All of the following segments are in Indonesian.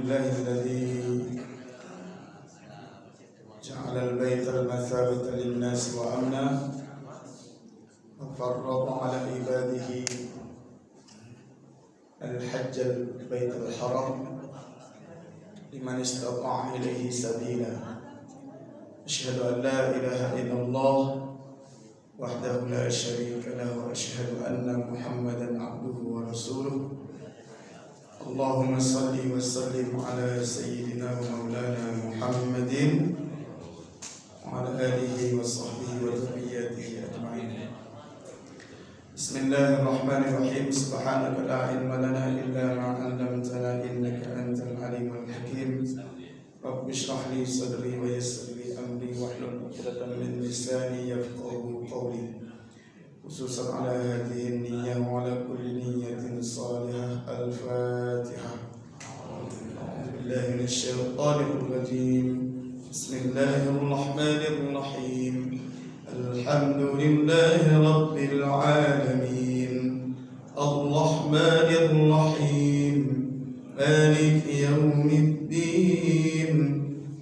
لله الذي جعل البيت المثابة للناس وأمنا وفرض على عباده الحج البيت الحرام لمن استطاع إليه سبيلا. أشهد أن لا إله إلا الله وحده لا شريك له وأشهد أن محمدا عبده ورسوله. اللهم صل وسلم على سيدنا ومولانا محمد وعلى آله وصحبه وذريته أجمعين. بسم الله الرحمن الرحيم. سبحانك لا علم لنا إلا ما علمتنا إنك أنت العليم الحكيم. رب اشرح لي صدري ويسر لي أمري واحلل عقدة من لساني يفقهوا قولي. خصوصا على هذه النية وعلى كل نية صالحة. الفاتحة. أعوذ بالله من الشيطان الرجيم. بسم الله الرحمن الرحيم. الحمد لله رب العالمين الرحمن الرحيم مالك يوم الدين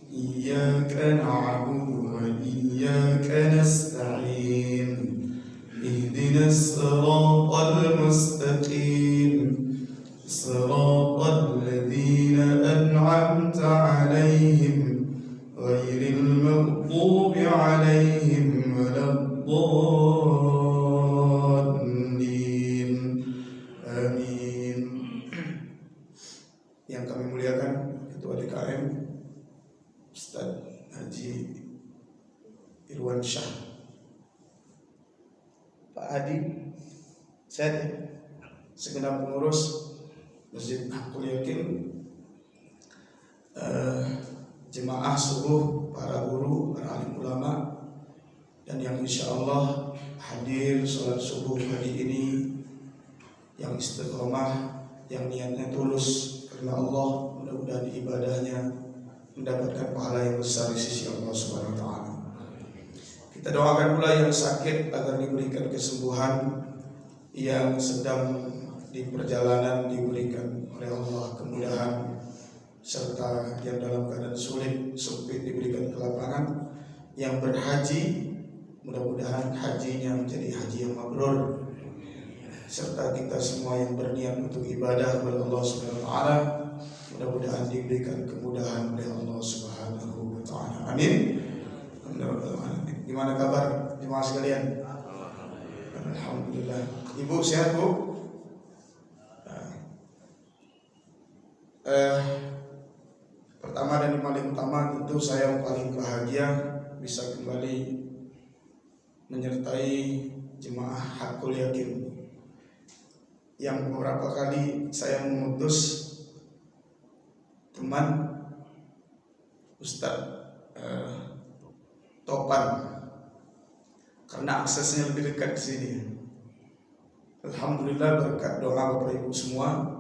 إياك نعبد وإياك نستعين اهدنا الصراط المستقيم صراط الذين أنعمت عليهم غير المغضوب عليهم ولا الضالين. Amin. Yang kami muliakan Ketua DKM Ustaz Haji Irwan Syah, Pak Hadi, saya segenap pengurus Masjid Hakul Yakin, jemaah subuh, para guru, para alim ulama, dan yang insya Allah hadir sholat subuh hari ini, yang istiqomah, yang niatnya tulus karena Allah, mudah-mudahan ibadahnya mendapatkan pahala yang besar di sisi Allah Subhanahu wa taala. Kita doakan pula yang sakit agar diberikan kesembuhan, yang sedang di perjalanan diberikan oleh Allah kemudahan, serta yang dalam keadaan sulit, sempit diberikan kelapangan. Yang berhaji, mudah-mudahan hajinya menjadi haji yang mabrur, serta kita semua yang berniat untuk ibadah kepada Allah Subhanahu wa taala, mudah-mudahan diberikan kemudahan oleh Allah Subhanahu wa taala. Amin. Gimana kabar jemaah sekalian? Alhamdulillah. Ibu sehat, Bu? Pertama dan yang paling utama tentu saya paling bahagia bisa kembali menyertai jemaah Hakul Yakin yang beberapa kali saya mengutus teman Ustaz Topan karena aksesnya lebih dekat di sini. Alhamdulillah berkat doa Bapak Ibu semua,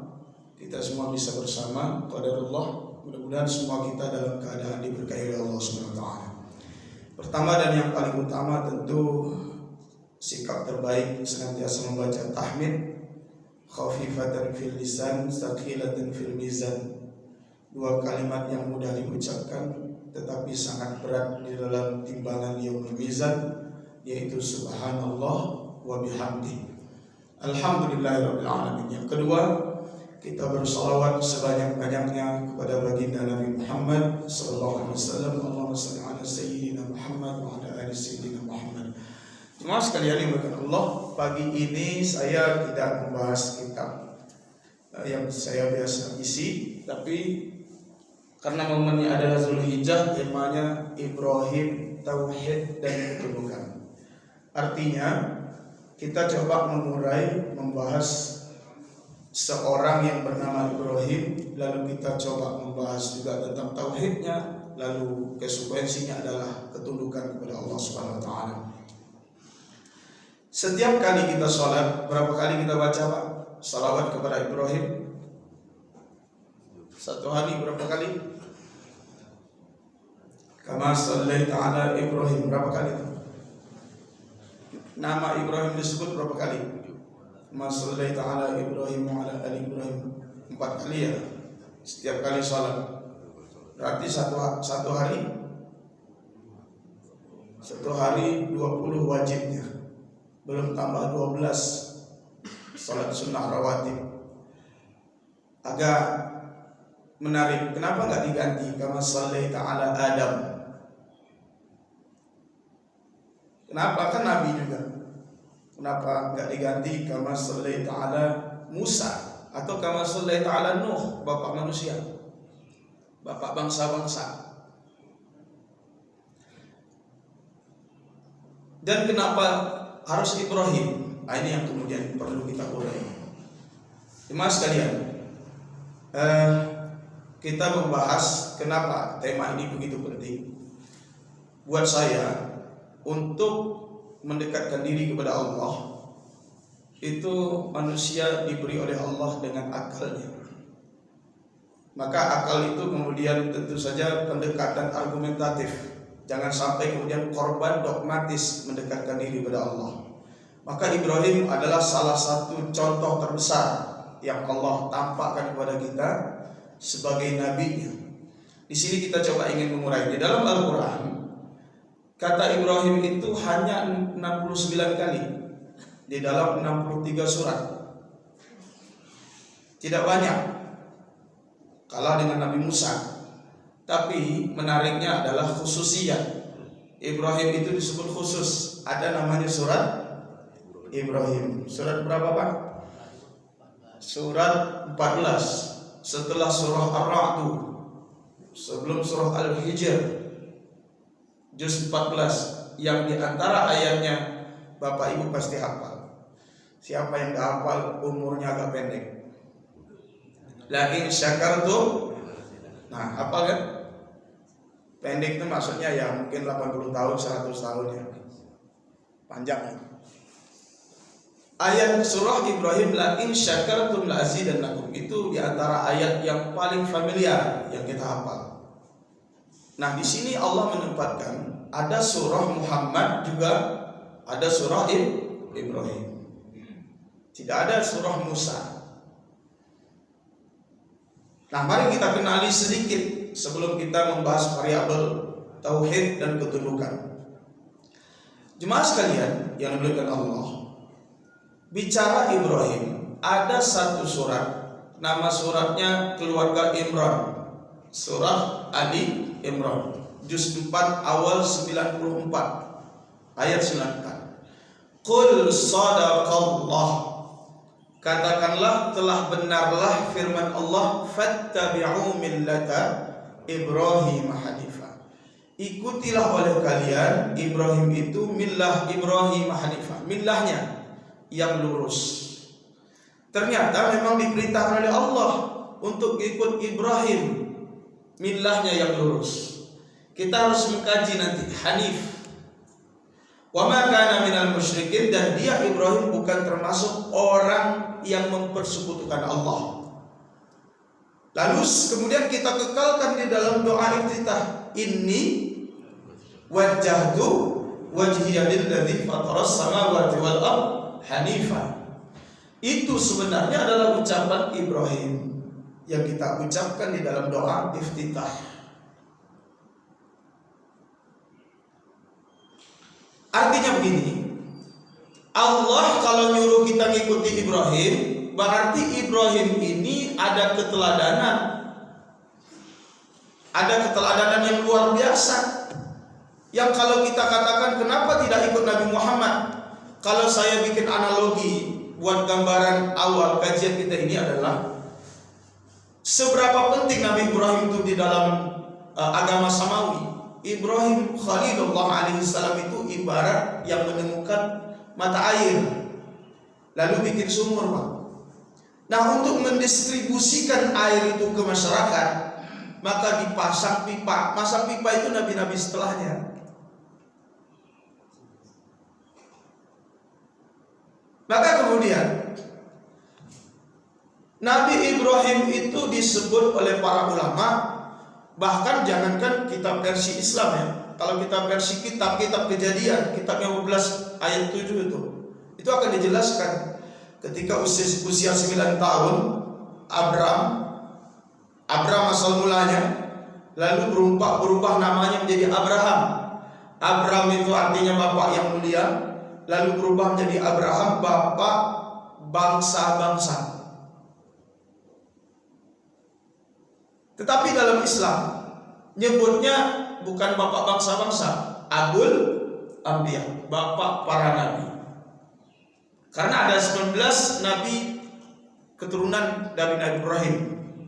kita semua bisa bersama. Qadarullah, mudah-mudahan semua kita dalam keadaan diberkahi oleh Allah Subhanahu wa taala. Pertama dan yang paling utama tentu sikap terbaik senantiasa membaca tahmid, khafifatan fil lisan, tsaqilatan fil mizan. Dua kalimat yang mudah diucapkan tetapi sangat berat di dalam timbangan yaumul mizan, yaitu subhanallah wa bihamdi, alhamdulillahirabbil alamin. Yang kedua, kita bersalawat sebanyak-banyaknya kepada baginda Nabi Muhammad sallallahu alaihi wasallam. Allahumma shalli ala sayyidina Muhammad wa ala ali sayyidina Muhammad. Jemaah sekalian yang berkah Allah, pagi ini saya tidak membahas kitab yang saya biasa isi, tapi karena momennya adalah Zulhijjah, temanya Ibrahim, Tauhid dan Ketundukan. Artinya kita coba mengurai, membahas seorang yang bernama Ibrahim, lalu kita coba membahas juga tentang tauhidnya, lalu konsekuensinya adalah ketundukan kepada Allah Subhanahu wa taala. Setiap kali kita sholat, berapa kali kita baca Pak salawat kepada Ibrahim? Satu hari berapa kali? Kama sallaita ala Ibrahim, berapa kali? Nama Ibrahim disebut berapa kali? Kama sallaita ala Ibrahim wa ala ali Ibrahim, 4 kali ya. setiap kali sholat. Berarti satu hari 20 wajibnya, belum tambah 12 sholat sunnah rawatib. Agak menarik, kenapa nggak diganti kama shallaita ala Adam? Kenapa? Kan Nabi juga. Kenapa nggak diganti kama shallaita ala Musa atau kama shallaita ala Nuh, bapak manusia, bapak bangsa-bangsa? Dan kenapa harus Ibrahim? Nah, ini yang kemudian perlu kita urai. Jemaah sekalian, kita membahas kenapa tema ini begitu penting buat saya. Untuk mendekatkan diri kepada Allah, itu manusia diberi oleh Allah dengan akalnya. Maka akal itu kemudian tentu saja pendekatan argumentatif. Jangan sampai kemudian korban dogmatis mendekatkan diri kepada Allah. Maka Ibrahim adalah salah satu contoh terbesar yang Allah tampakkan kepada kita sebagai nabinya. Di sini kita coba ingin mengurai. Di dalam Al-Quran, kata Ibrahim itu hanya 69 kali di dalam 63 surat. Tidak banyak, kalah dengan Nabi Musa. Tapi menariknya adalah khususiyat. Ibrahim itu disebut khusus. Ada namanya surat Ibrahim. Surat berapa, Pak? Surat 14. Setelah surah Ar-Ra'd, sebelum surah Al-Hijr, juz 14, yang diantara ayatnya Bapak Ibu pasti hafal. Siapa yang gak hafal umurnya agak pendek. La in syakartum. Nah, hafal kan? Pendek itu maksudnya ya mungkin 80 tahun, 100 tahun ya. Panjang kan? Ayat surah Ibrahim, la in syakartum la azidannakum, itu diantara ayat yang paling familiar yang kita hafal. Nah, di sini Allah menempatkan ada surah Muhammad, juga ada surah Ibrahim. Tidak ada surah Musa. Nah, mari kita kenali sedikit sebelum kita membahas variabel tauhid dan ketundukan. Jemaah sekalian yang dimuliakan Allah, bicara Ibrahim, ada satu surat, nama suratnya keluarga Imran, surah Ali Imran, juz 4 awal 94 ayat 94. Qul sadaqallah, katakanlah telah benarlah firman Allah, fattabi'u millata Ibrahim hanifa, ikutilah oleh kalian Ibrahim itu millah Ibrahim hanifa, millahnya yang lurus. Ternyata memang diperintahkan oleh Allah untuk ikut Ibrahim, millahnya yang lurus. Kita harus mengkaji nanti hanif. Wa ma kana minal musyrikin, dan dia Ibrahim bukan termasuk orang yang mempersekutukan Allah. Lalu kemudian kita kekalkan di dalam doa iftitah, inni wajjahtu wajhiya lilladzi fataras samawati wal ard hanifa. Itu sebenarnya adalah ucapan Ibrahim yang kita ucapkan di dalam doa iftitah. Artinya begini, Allah kalau nyuruh kita ngikuti Ibrahim, berarti Ibrahim ini ada keteladanan. Ada keteladanan yang luar biasa. Yang kalau kita katakan kenapa tidak ikut Nabi Muhammad? Kalau saya bikin analogi buat gambaran awal kajian kita ini adalah seberapa penting Nabi Ibrahim itu di dalam agama Samawi. Ibrahim Khalilullah alaihissalam itu ibarat yang menemukan mata air lalu bikin sumur, Pak. Nah, untuk mendistribusikan air itu ke masyarakat, maka dipasang pipa. Masang pipa itu nabi-nabi setelahnya. Maka kemudian Nabi Ibrahim itu disebut oleh para ulama, bahkan jangankan kitab versi Islam ya, kalau kita versi kitab Kejadian, kitab 15 ayat 7 itu akan dijelaskan ketika usia 9 tahun Abram Abram asal mulanya, lalu berubah namanya menjadi Abraham. Abram itu artinya bapak yang mulia, lalu berubah menjadi Abraham, bapak bangsa-bangsa. Tetapi dalam Islam nyebutnya bukan bapak bangsa-bangsa, Abul Anbiya, bapak para nabi. Karena ada 19 nabi keturunan dari Nabi Ibrahim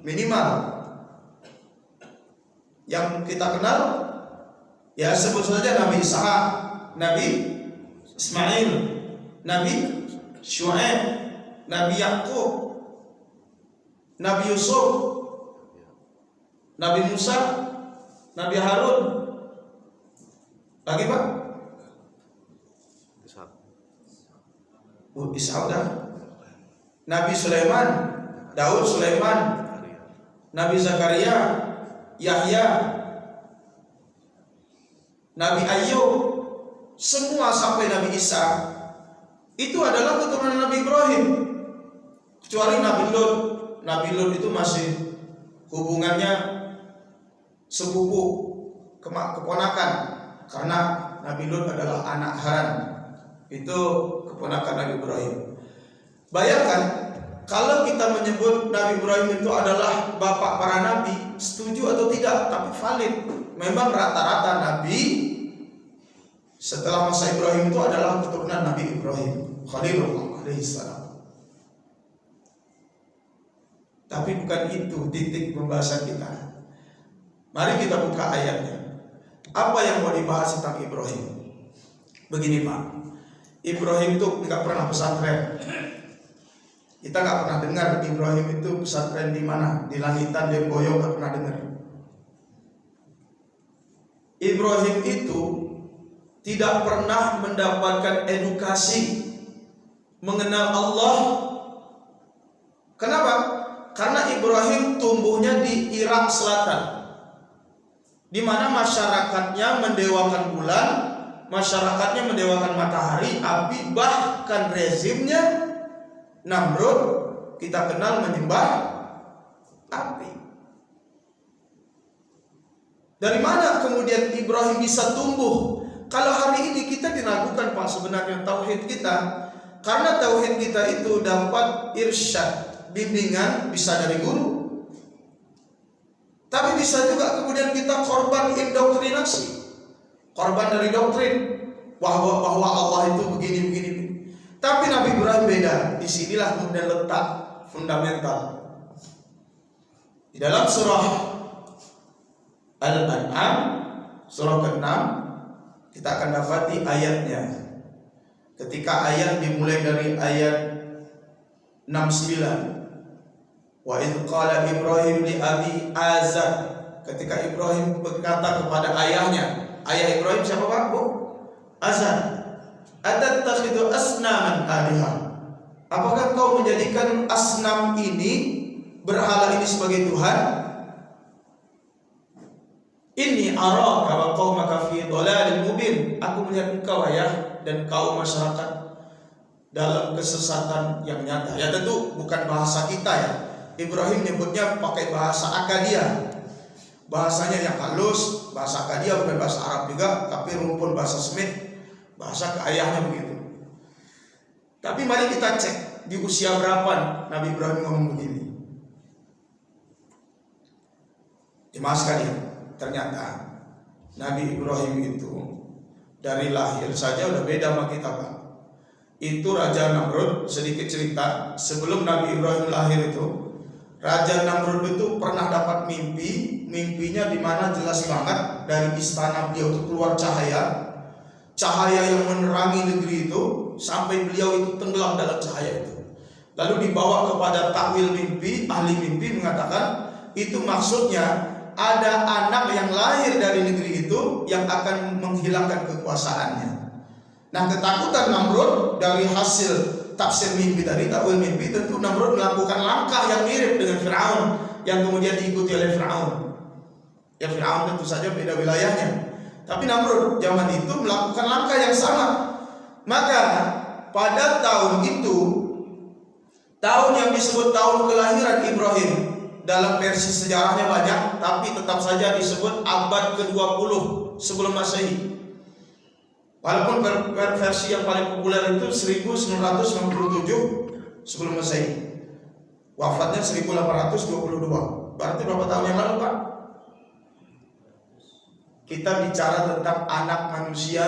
minimal. Yang kita kenal ya sebut saja Nabi Ishak, Nabi Ismail, Nabi Syuaib, Nabi Yakub, Nabi Yusuf, Nabi Musa, Nabi Harun. Lagi Pak? Ishak dah. Nabi Sulaiman, Daud Sulaiman, Nabi Zakaria, Yahya, Nabi Ayub, semua sampai Nabi Isa itu adalah keturunan Nabi Ibrahim. Kecuali Nabi Lut. Nabi Lut itu masih hubungannya sepupu, keponakan, karena Nabi Lut adalah anak Haran. Itu keponakan Nabi Ibrahim. Bayangkan kalau kita menyebut Nabi Ibrahim itu adalah bapak para nabi, setuju atau tidak, tapi valid. Memang rata-rata nabi setelah masa Ibrahim itu adalah keturunan Nabi Ibrahim Khalilullah alaihissalam. Tapi bukan itu titik pembahasan kita. Mari kita buka ayatnya. Apa yang mau dibahas tentang Ibrahim? Begini Pak, Ibrahim itu nggak pernah pesantren. Kita nggak pernah dengar Ibrahim itu pesantren di mana, di langitan, di boyong, nggak pernah dengar. Ibrahim itu tidak pernah mendapatkan edukasi mengenal Allah. Kenapa? Karena Ibrahim tumbuhnya di Irak Selatan, di mana masyarakatnya mendewakan bulan, masyarakatnya mendewakan matahari, api, bahkan rezimnya Namrud kita kenal menyembah api. Dari mana kemudian Ibrahim bisa tumbuh? Kalau hari ini kita diragukan Pak sebenarnya tauhid kita, karena tauhid kita itu dapat irsyad, bimbingan, bisa dari guru. Tapi bisa juga kemudian kita korban indoktrinasi, korban dari doktrin bahwa Allah itu begini. Tapi Nabi Ibrahim beda. Disinilah kemudian letak fundamental. Di dalam surah Al-An'am, surah ke-6, kita akan dapati ayatnya. Ketika ayat dimulai dari ayat 69. Wa idh qala Ibrahim li abi Azar. Ketika Ibrahim berkata kepada ayahnya, ayah Ibrahim siapa Pak? Bu? Azar. Atattakhidhu asnaman alihah. Apakah kau menjadikan asnam ini, berhala ini sebagai Tuhan? Inni araka wa qaumaka fi dhalalin mubin. Aku melihat engkau ayah dan kaum masyarakat dalam kesesatan yang nyata. Ya tentu bukan bahasa kita ya. Ibrahim nyebutnya pakai bahasa Akadia. Bahasanya yang halus, bahasa Akadia bukan bahasa Arab juga, tapi rumpun bahasa Semit. Bahasa ke ayahnya begitu. Tapi mari kita cek di usia berapa Nabi Ibrahim ngomong begini. Jemaah sekalian, ternyata Nabi Ibrahim itu dari lahir saja udah beda sama kita Pak. Itu Raja Namrud, sedikit cerita, sebelum Nabi Ibrahim lahir itu, Raja Namrud itu pernah dapat mimpi. Mimpinya di mana jelas banget dari istana beliau itu keluar cahaya yang menerangi negeri itu sampai beliau itu tenggelam dalam cahaya itu. Lalu dibawa kepada takwil mimpi, ahli mimpi mengatakan itu maksudnya ada anak yang lahir dari negeri itu yang akan menghilangkan kekuasaannya. Nah, ketakutan Namrud dari hasil tafsir mimpi tadi, takwil mimpi, tentu Namrud melakukan langkah yang mirip dengan Fir'aun yang kemudian diikuti oleh Fir'aun. Ya Fir'aun tentu saja beda wilayahnya, tapi Namrud zaman itu melakukan langkah yang sama. Maka pada tahun itu, tahun yang disebut tahun kelahiran Ibrahim, dalam versi sejarahnya banyak, tapi tetap saja disebut abad ke-20 sebelum Masehi. Walaupun versi yang paling populer itu 1997 sebelum Masehi. Wafatnya 1822. Berarti berapa tahun yang lalu, Pak? Kita bicara tentang anak manusia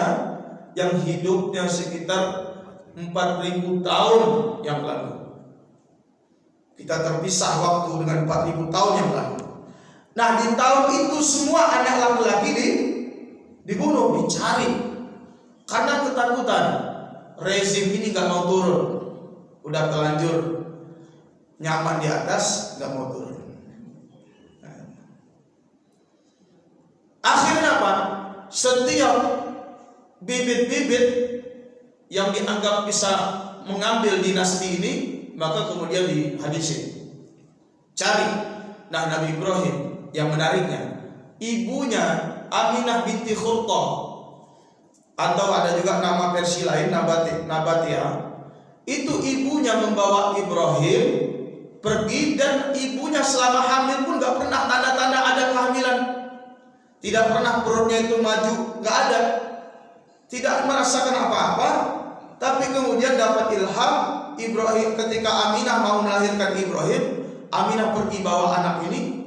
yang hidupnya sekitar 4.000 tahun yang lalu. Kita terpisah waktu dengan 4.000 tahun yang lalu. Nah, di tahun itu semua anak laki-laki dibunuh, dicari. Karena ketakutan, rezim ini gak mau turun. Udah terlanjur nyaman di atas, gak mau turun. Akhirnya apa? Setiap bibit-bibit yang dianggap bisa mengambil dinasti ini, maka kemudian dihabisi. Cari. Nah, Nabi Ibrahim yang menariknya, ibunya Aminah binti Khurtah, atau ada juga nama versi lain Nabatia, itu ibunya membawa Ibrahim pergi, dan ibunya selama hamil pun gak pernah tanda-tanda ada kehamilan. Tidak pernah perutnya itu maju, gak ada. Tidak merasakan apa-apa. Tapi kemudian dapat ilham Ibrahim ketika Aminah mau melahirkan Ibrahim. Aminah pergi bawa anak ini,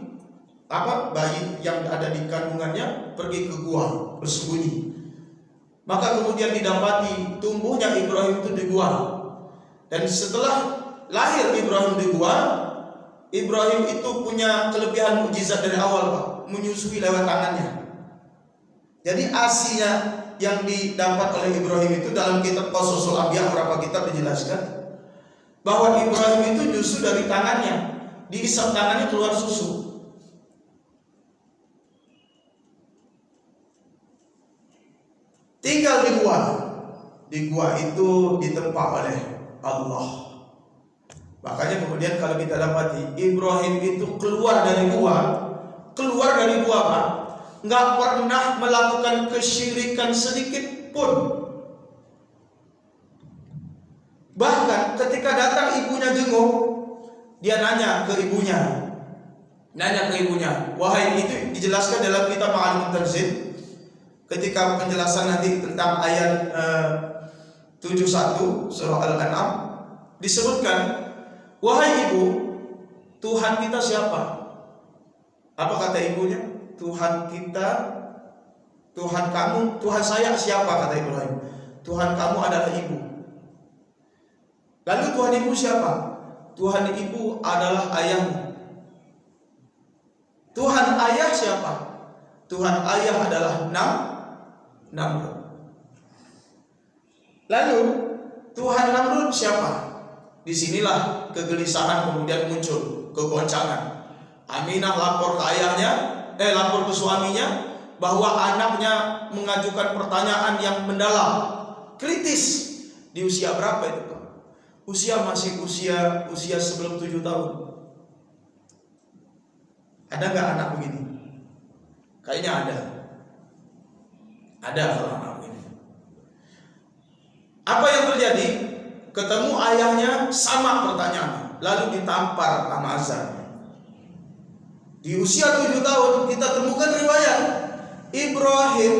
bayi yang ada di kandungannya, pergi ke gua bersembunyi. Maka kemudian didapati tumbuhnya Ibrahim itu di gua. Dan setelah lahir Ibrahim di gua, Ibrahim itu punya kelebihan mukjizat dari awal, Pak, menyusui lewat tangannya. Jadi asinya yang didapat oleh Ibrahim itu dalam kitab Qasasul Anbiya, beberapa kitab dijelaskan bahwa Ibrahim itu nyusu dari tangannya, diisap tangannya keluar susu. Tinggal di gua. Di gua itu ditempa oleh Allah. Makanya kemudian kalau kita dapati Ibrahim itu keluar dari gua, Pak, nggak pernah melakukan kesyirikan sedikit pun. Bahkan ketika datang ibunya jenguk, dia nanya ke ibunya, wahai, itu dijelaskan dalam kitab Ma'alimut Tanzil. Ketika penjelasan nanti tentang ayat 71 surah Al-An'am, disebutkan, wahai ibu, Tuhan kita siapa? Apa kata ibunya? Tuhan kita, Tuhan kamu, Tuhan saya siapa? Kata Ibrahim. Tuhan kamu adalah ibu. Lalu Tuhan ibu siapa? Tuhan ibu adalah ayahmu. Tuhan ayah siapa? Tuhan ayah adalah Namrud. Lalu Tuhan Namrud siapa? Disinilah kegelisahan kemudian muncul, kegoncangan. Aminah lapor ke lapor ke suaminya bahwa anaknya mengajukan pertanyaan yang mendalam, kritis. Di usia berapa itu, Pak? Masih usia sebelum 7 tahun. Ada nggak anak begini? Kayaknya ada. Ada kalau anak begini. Apa yang terjadi? Ketemu ayahnya, sama pertanyaan, lalu ditampar sama azan. Di usia 7 tahun kita temukan riwayat Ibrahim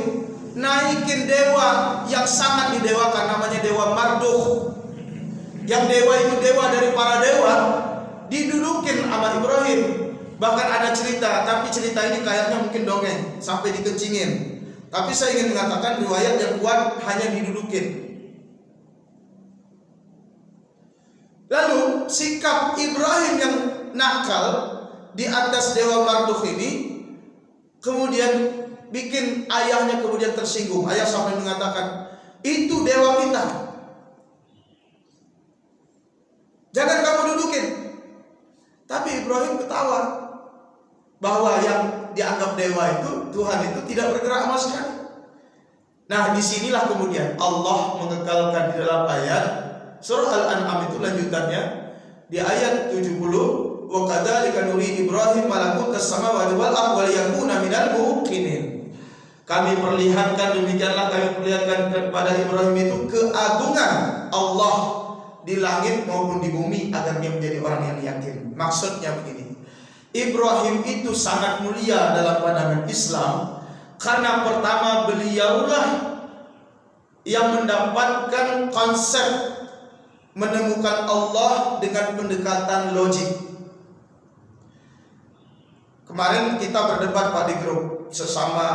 naikin dewa yang sangat didewakan, namanya dewa Marduk. Yang dewa itu dewa dari para dewa, didudukin sama Ibrahim. Bahkan ada cerita, tapi cerita ini kayaknya mungkin dongeng, sampai dikencingin. Tapi saya ingin mengatakan riwayat yang kuat hanya didudukin. Lalu sikap Ibrahim yang nakal di atas dewa Marduk ini kemudian bikin ayahnya kemudian tersinggung. Ayah sampai mengatakan, itu dewa kita, jangan kamu dudukin. Tapi Ibrahim ketawa bahwa yang dianggap dewa itu, Tuhan itu tidak bergerak sama sekali. Nah, disinilah kemudian Allah mengekalkan di dalam ayat surah Al-An'am itu lanjutannya di ayat 70, wa kadzalika nuri Ibrahim malakutas samawati wal ardi wal yakuna minal muqinin. Kami perlihatkan, demikianlah kami perlihatkan kepada Ibrahim itu keagungan Allah di langit maupun di bumi agar dia menjadi orang yang yakin. Maksudnya begini, Ibrahim itu sangat mulia dalam pandangan Islam karena pertama beliaulah yang mendapatkan konsep menemukan Allah dengan pendekatan logik. Kemarin kita berdebat Pak di grup sesama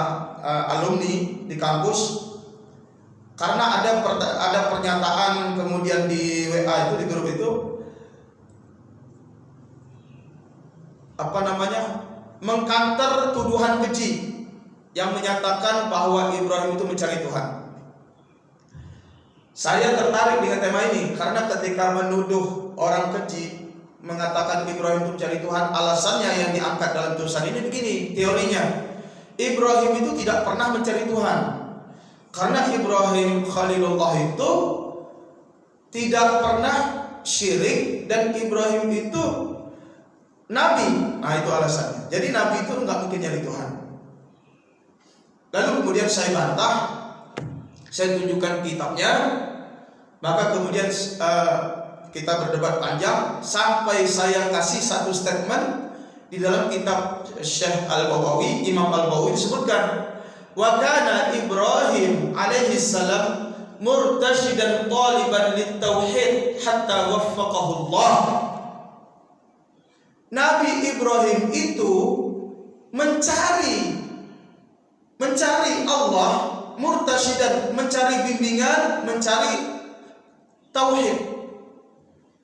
alumni di kampus karena ada pernyataan kemudian di WA itu, di grup itu, mengkanter tuduhan keji yang menyatakan bahwa Ibrahim itu mencari Tuhan. Saya tertarik dengan tema ini karena ketika menuduh orang keji mengatakan Ibrahim itu mencari Tuhan, alasannya yang diangkat dalam tulisan ini begini teorinya. Ibrahim itu tidak pernah mencari Tuhan karena Ibrahim Khalilullah itu tidak pernah syirik dan Ibrahim itu Nabi. Nah itu alasannya. Jadi Nabi itu nggak mungkin nyari Tuhan. Lalu kemudian saya bantah, saya tunjukkan kitabnya, maka kemudian kita berdebat panjang sampai saya kasih satu statement di dalam kitab Syekh Al-Bawawi, Imam Al-Bawawi disebutkan, wa kana Ibrahim alaihi salam murtasyidan taliban lit-tauhid hatta waffaqahu Allah. Nabi Ibrahim itu mencari Allah, murtasyidan, mencari bimbingan, mencari tauhid.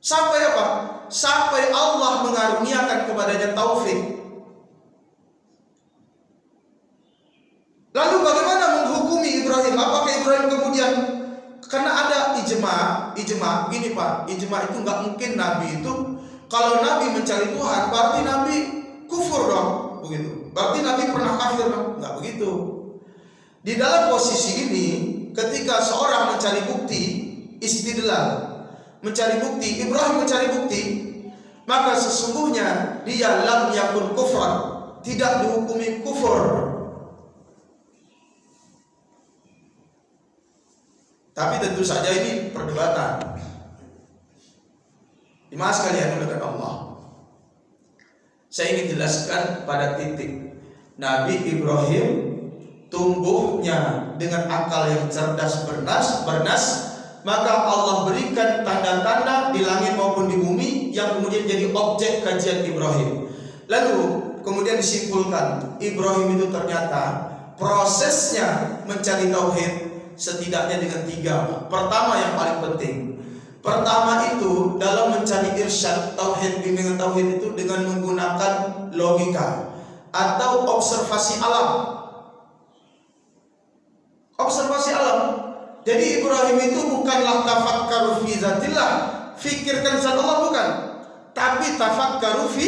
Sampai apa? Sampai Allah mengaruniakan kepadanya taufik. Lalu bagaimana menghukumi Ibrahim? Apakah Ibrahim kemudian, karena ada ijma gini Pak, ijma itu nggak mungkin Nabi itu, kalau Nabi mencari Tuhan berarti Nabi kufur dong, begitu. Berarti Nabi pernah kafir dong, nggak begitu. Di dalam posisi ini, ketika seorang mencari bukti, istidlal, mencari bukti, Ibrahim mencari bukti, maka sesungguhnya dia lam yakun kufran, tidak dihukumi kufur. Tapi tentu saja ini perdebatan. Jemaah sekalian dengan Allah, saya ingin jelaskan pada titik Nabi Ibrahim tumbuhnya dengan akal yang cerdas bernas, maka Allah berikan tanda-tanda di langit maupun di bumi yang kemudian jadi objek kajian Ibrahim. Lalu kemudian disimpulkan Ibrahim itu ternyata prosesnya mencari tauhid setidaknya dengan 3. Pertama yang paling penting, pertama itu dalam mencari irsyad tauhid, bimbingan tauhid itu dengan menggunakan logika atau observasi alam. Observasi alam. Jadi Ibrahim itu bukanlah tafakkaru fi zatillah, fikirkan zat Allah, bukan, tapi tafakkaru fi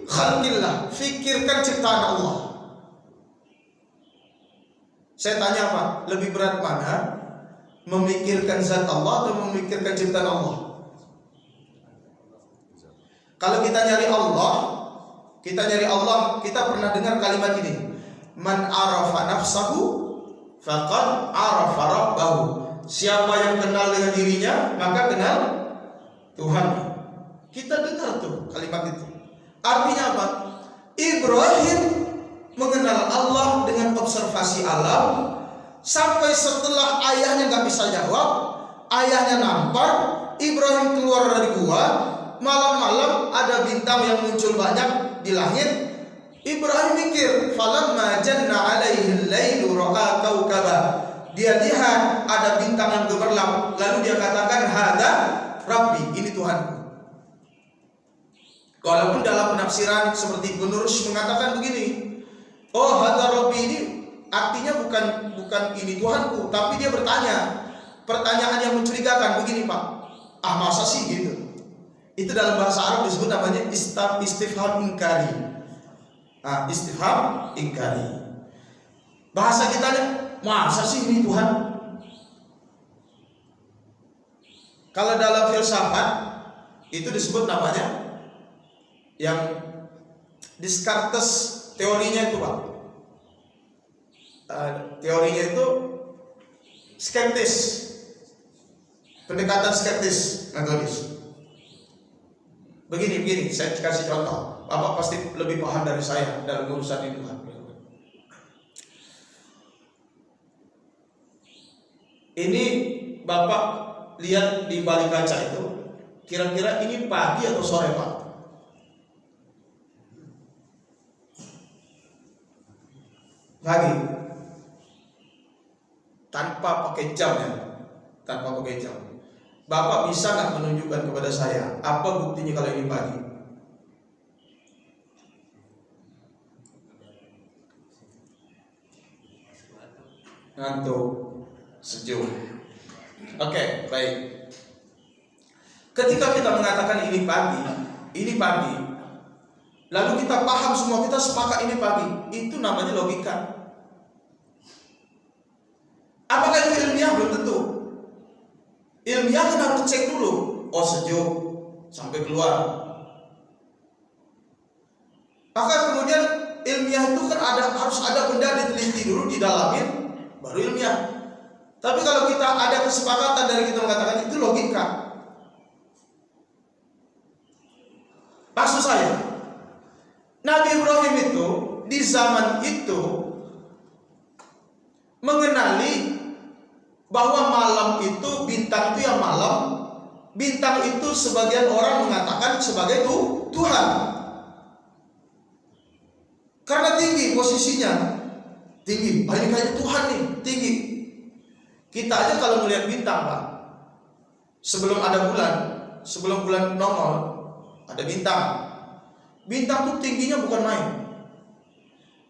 khalqillah, fikirkan ciptaan Allah. Saya tanya apa? Lebih berat mana? Memikirkan zat Allah atau memikirkan ciptaan Allah? Kalau kita nyari Allah, kita pernah dengar kalimat ini, man arafa nafsahu faqad arafa rabbahu. Siapa yang kenal dengan dirinya, maka kenal Tuhan. Kita dengar tuh kalimat itu. Artinya apa? Ibrahim mengenal Allah dengan observasi alam, sampai setelah ayahnya nggak bisa jawab, ayahnya nampar, Ibrahim keluar dari gua, malam-malam ada bintang yang muncul banyak di langit. Ibrahim mikir, falamma janna alaihi al-lailu ra'a kaukaba. Dia lihat ada bintang yang gemerlap, lalu dia katakan, hada Rabbi, ini Tuhanku. Walaupun dalam penafsiran seperti Ibnu Rushd mengatakan begini, oh hada Rabbi ini artinya bukan ini Tuhanku, tapi dia bertanya pertanyaan yang mencurigakan begini Pak, masa sih gitu. Itu dalam bahasa Arab disebut namanya istifham inkari. Istifham inkari. Bahasa kita masa sih ini Tuhan? Kalau dalam filsafat itu disebut namanya yang Descartes teorinya itu Pak. Teorinya itu skeptis, pendekatan skeptis metodis. Begini, saya kasih contoh. Bapak pasti lebih paham dari saya dalam urusan ini. Ini Bapak lihat di balik kaca itu, kira-kira ini pagi atau sore, Pak? Pagi. Tanpa pakai jam ya, tanpa pakai jam. Bapak bisa nggak menunjukkan kepada saya apa buktinya kalau ini pagi? Ngantuk, sejuk. Oke, baik. Ketika kita mengatakan ini pagi, lalu kita paham semua, kita sepakat ini pagi, itu namanya logika. Apakah itu ilmiah? Belum tentu. Ilmiah kan harus cek dulu. Oh, sejuk sampai keluar. Maka kemudian ilmiah itu kan harus ada benda diteliti dulu, didalamin, baru ilmiah. Tapi kalau kita ada kesepakatan dari kita mengatakan itu logika. Maksud saya, Nabi Ibrahim itu di zaman itu mengenali bahwa malam itu, bintang itu yang malam, bintang itu sebagian orang mengatakan sebagai Tuhan. Karena tinggi posisinya, tinggi. Ini kayaknya Tuhan nih, tinggi. Kita aja kalau melihat bintang, Pak, sebelum ada bulan, sebelum bulan nongol, ada bintang. Bintang tuh tingginya bukan main.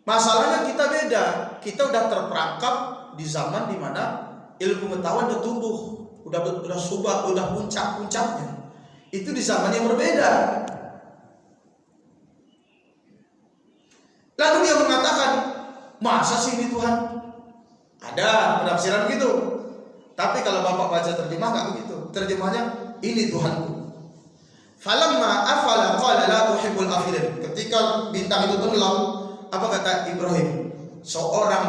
Masalahnya kita beda. Kita udah terperangkap di zaman dimana ilmu pengetahuan udah tumbuh, udah subah, udah puncak-puncaknya. Itu di zaman yang berbeda. Lalu dia mengatakan, masa sih ini Tuhan? Ada penafsiran begitu. Tapi kalau Bapak baca terjemah nggak begitu. Terjemahnya, ini Tuhanku. Falamma afala qala la tuhibbul afilin. Ketika bintang itu tenggelam, apa kata Ibrahim? Seorang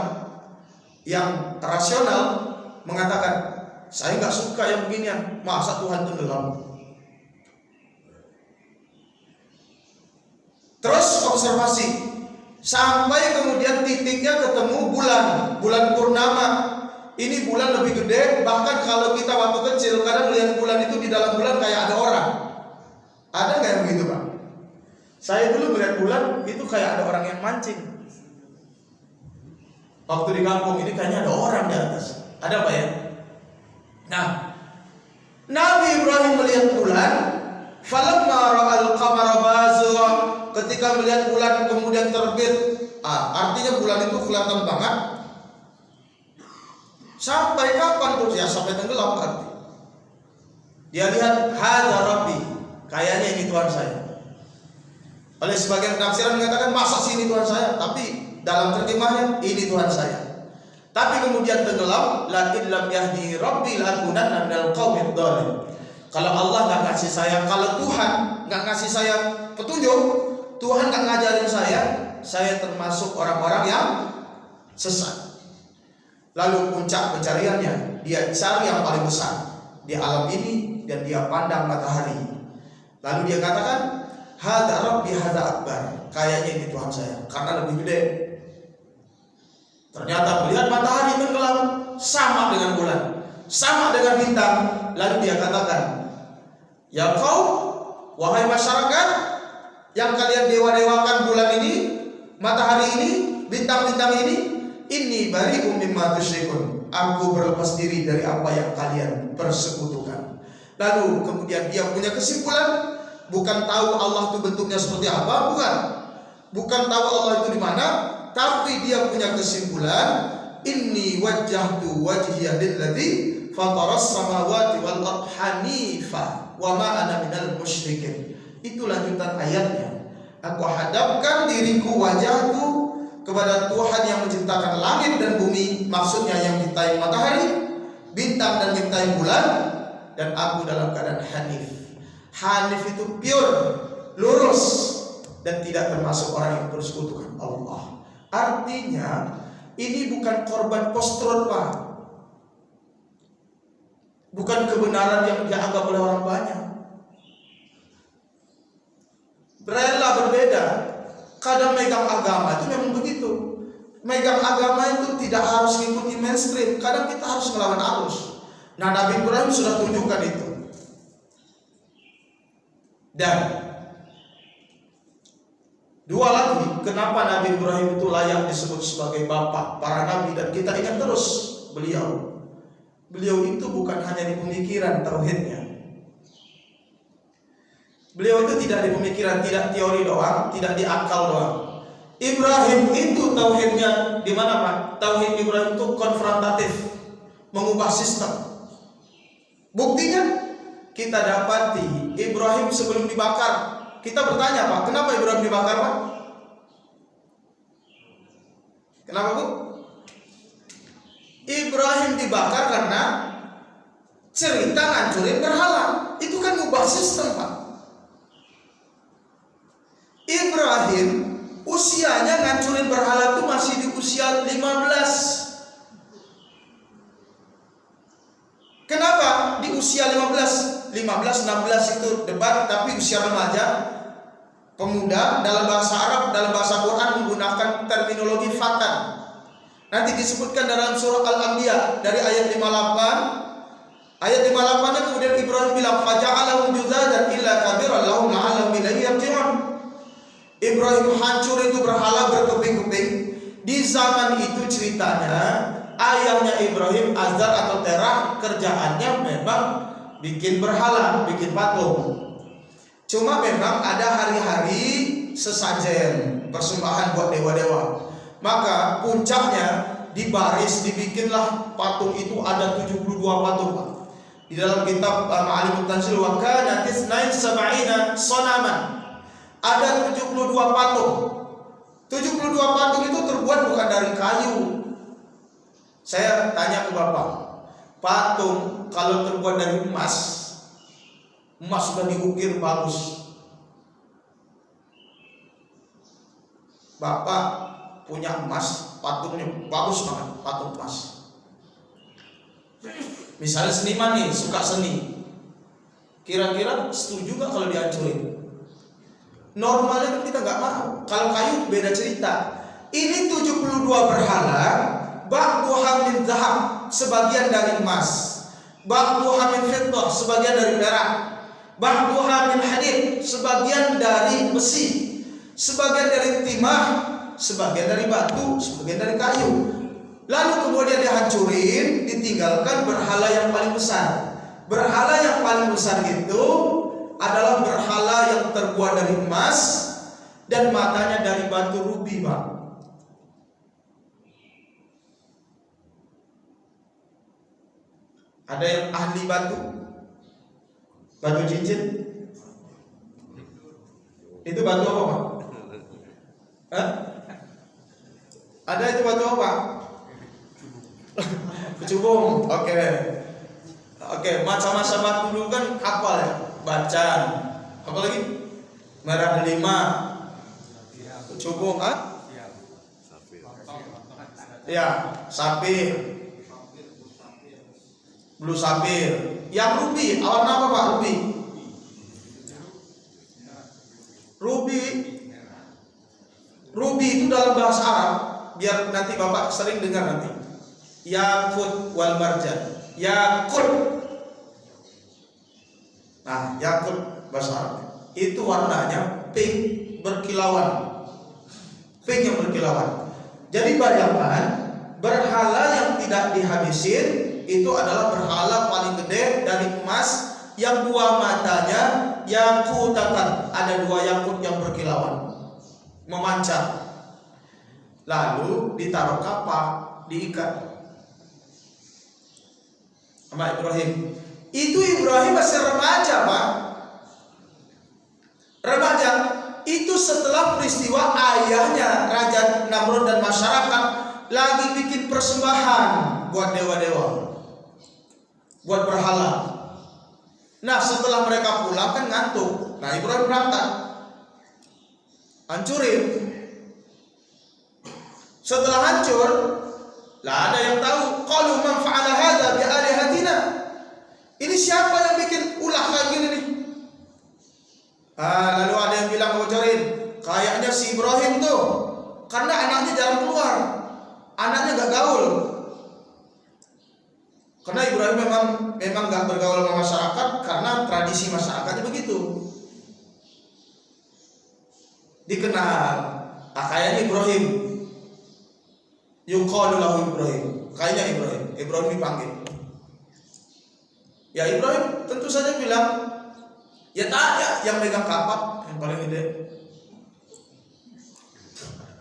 yang rasional mengatakan, saya nggak suka yang beginian. Masa Tuhan tenggelam? Terus observasi sampai kemudian titiknya ketemu bulan purnama. Ini bulan lebih gede. Bahkan kalau kita waktu kecil kadang melihat bulan itu di dalam bulan kayak ada orang. Ada nggak yang begitu, Pak? Saya dulu melihat bulan itu kayak ada orang yang mancing. Waktu di kampung ini kayaknya ada orang di atas. Ada apa ya? Nah, Nabi Ibrahim melihat bulan, falamma ra'al qamara bazigha, ketika melihat bulan kemudian terbit, artinya bulan itu kelihatan banget. Sampai kapan tuh? Ya sampai tenggelam arti. Dia lihat hadza rabbi, kayaknya ini Tuhan saya. Oleh sebagian penafsiran mengatakan masa sih ini Tuhan saya, tapi dalam terjemahnya ini Tuhan saya. Tapi kemudian tenggelam, la illam yahdi rabbi lakunanna minal qaumid dhalin. Kalau Allah nggak ngasih saya, kalau Tuhan nggak ngasih saya petunjuk, Tuhan nggak ngajarin saya termasuk orang-orang yang sesat. Lalu puncak pencariannya, dia cari yang paling besar di alam ini dan dia pandang matahari. Lalu dia katakan, hadza rabbi hadza akbar. Kayaknya ini Tuhan saya karena lebih gede. Ternyata melihat matahari tenggelam sama dengan bulan, sama dengan bintang. Lalu dia katakan, ya kaum, wahai masyarakat yang kalian dewa-dewakan bulan ini, matahari ini, bintang-bintang ini bari'um mimma tusyrikun. Aku berlepas diri dari apa yang kalian persekutukan. Lalu kemudian dia punya kesimpulan, bukan tahu Allah itu bentuknya seperti apa, bukan tahu Allah itu di mana, tapi dia punya kesimpulan, inni wajjahtu wajhiya lilladzi fataras samawati wal ardh hanifa wa ma ana minal musyrikin. Itu lanjutan ayatnya. Aku hadapkan diriku, wajahku kepada Tuhan yang menciptakan langit dan bumi, maksudnya yang menciptai matahari, bintang dan menciptai bulan, dan aku dalam keadaan hanif. Hanif itu pure, lurus, dan tidak termasuk orang yang bersekutukan Allah. Artinya ini bukan korban post-truth, Pak. Bukan kebenaran yang dianggap oleh orang banyak. Rela berbeda. Kadang megang agama itu memang begitu. Megang agama itu tidak harus mengikuti mainstream. Kadang kita harus melawan arus. Nah, Nabi Ibrahim sudah tunjukkan itu. Dan dua lagi, kenapa Nabi Ibrahim itu layak disebut sebagai bapak para nabi. Dan kita ingat terus Beliau itu bukan hanya di pemikiran tauhidnya. Beliau itu tidak di pemikiran, tidak teori doang, tidak di akal doang. Ibrahim itu tauhidnya di mana, Pak? Tauhid Ibrahim itu konfrontatif, mengubah sistem. Buktinya kita dapati Ibrahim sebelum dibakar. Kita bertanya, Pak, kenapa Ibrahim dibakar, Pak? Kenapa, Bu? Ibrahim dibakar karena cerita ngancurin berhala. Itu kan ngubah sistem, Pak. Ibrahim usianya ngancurin berhala itu masih di usia 15. Kenapa di usia 15, 16 itu debat, tapi usia remaja, pemuda, dalam bahasa Arab, dalam bahasa Quran menggunakan terminologi fatan. Nanti disebutkan dalam surah Al-Anbiya dari ayat 58. Ayat 58-nya kemudian Ibrahim bilang faja'alahum juzadan illa kabiran lahum la'allahum ilayhi yarji'un. Ibrahim hancur itu berhala berkeping-keping. Di zaman itu ceritanya ayahnya Ibrahim, Azar atau Terah, kerjaannya memang bikin berhala, bikin patung. Cuma memang ada hari-hari sesajen, persembahan buat dewa-dewa. Maka puncaknya dibaris, dibikinlah patung itu, ada 72 patung, Pak. Di dalam kitab Ma'alimut Tanzil wa kana tisnain sab'ina sonaman, ada 72 patung. 72 patung itu terbuat bukan dari kayu. Saya tanya ke Bapak, patung kalau terbuat dari emas sudah diukir bagus. Bapak punya emas, patungnya bagus banget, patung emas. Misalnya seniman nih, suka seni, kira-kira setuju gak kalau dihancurin? Normalnya kan kita gak mau. Kalau kayu beda cerita. Ini 72 berhala, ba'duha min zahab, sebagian dari emas, ba'duha min fiddah, sebagian dari perak, ba'duha min hadid, sebagian dari besi, sebagian dari timah, sebagian dari batu, sebagian dari kayu. Lalu kemudian dihancurin, ditinggalkan berhala yang paling besar. Berhala yang paling besar itu adalah berhala yang terbuat dari emas dan matanya dari batu rubi, Pak. Ada yang ahli batu? Batu cincin? Itu batu apa, Pak? Hah? Ada itu batu apa? Kecubung. Oke, macam-macam batu dulu kan hafal ya, bacan. Apa lagi? Merah delima, kecubung, ya, sapir, blue sapir. Yang ruby, warna apa, Pak? Ruby itu dalam bahasa Arab, biar nanti Bapak sering dengar nanti. Yakut wal marjan. Yakut. Nah, yakut bahasa Arab itu warnanya pink berkilauan. Pink yang berkilauan. Jadi bayangkan berhala yang tidak dihabisin itu adalah berhala paling gede dari emas yang dua matanya yakutatan, ada dua yakut yang berkilauan, memancar. Lalu ditaruh kapak, diikat sama Ibrahim. Itu Ibrahim masih remaja, Pak. Remaja itu setelah peristiwa ayahnya Raja Namrud dan masyarakat lagi bikin persembahan buat dewa-dewa, buat berhala. Nah, setelah mereka pulang kan ngantuk. Nah, Ibrahim berangkat, hancurin. Setelah hancur, lah ada yang tahu, qalu man fa'ala hadza bi alihatina. Ini siapa yang bikin ulah kayak gini nih? Lalu ada yang bilang bocorin, kayaknya si Ibrahim memang nggak bergaul sama masyarakat karena tradisi masyarakatnya begitu. Dikenal, kayaknya Ibrahim, yuqalu lahu Ibrahim, kayaknya Ibrahim dipanggil. Ya Ibrahim tentu saja bilang, ya tanya yang megang kapak yang paling gede.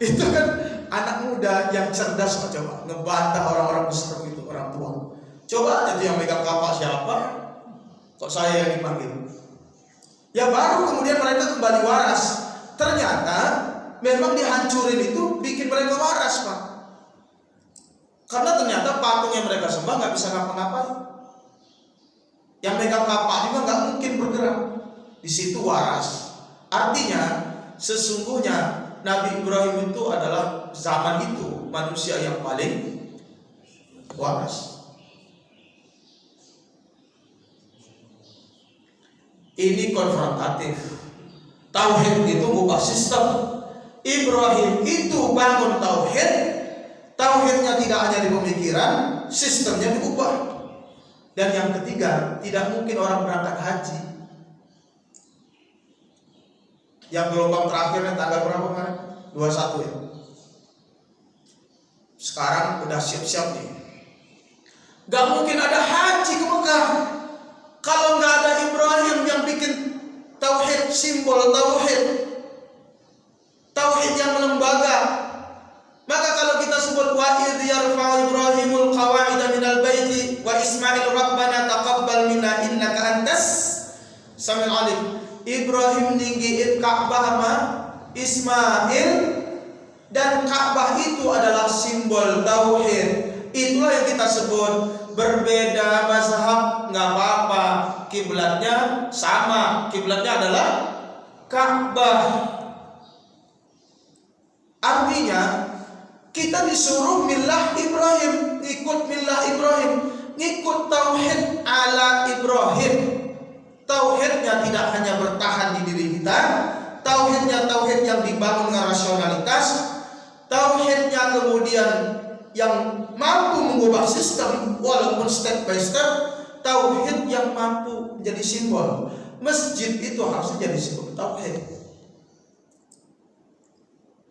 Itu kan anak muda yang cerdas, coba ngebantah orang-orang besar itu, orang tua. Coba itu yang megang kapak siapa? Kok saya yang dipanggil? Ya baru kemudian mereka kembali waras. Ternyata memang dihancurin itu bikin mereka waras, Pak. Karena ternyata patung yang mereka sembah nggak bisa ngapa-ngapain. Yang megang kapak juga nggak mungkin bergerak. Di situ waras. Artinya sesungguhnya Nabi Ibrahim itu adalah zaman itu manusia yang paling waras. Ini konfrontatif. Tauhid itu bukan sistem. Ibrahim itu bangun tauhid. Tauhidnya tidak hanya di pemikiran, sistemnya diubah. Dan yang ketiga, tidak mungkin orang berangkat haji. Yang gelombang terakhirnya tanggal berapa kemarin? 21 ya. Sekarang udah siap-siap nih. Gak mungkin ada haji ke Mekah kalau nggak ada Ibrahim yang bikin tauhid, simbol tauhid yang melembaga. Maka kalau kita sebut wa idh yarfa'u Ibrahimul qawa'ida minal baiti wa Ismail rabbana taqabbal minna innaka antas samiul alim. Ibrahim ninggiin Ka'bah sama Ismail, dan Ka'bah itu adalah simbol tauhid. Itulah yang kita sebut berbeda mazhab nggak apa-apa, kiblatnya sama, kiblatnya adalah Ka'bah. Artinya kita disuruh millah Ibrahim, ikut millah Ibrahim, ngikut tauhid ala Ibrahim. Tauhidnya tidak hanya bertahan di diri kita, tauhidnya tauhid yang dibangun dengan rasionalitas, tauhidnya kemudian yang mampu mengubah sistem walaupun step by step, tauhid yang mampu menjadi simbol. Masjid itu harus jadi simbol tauhid.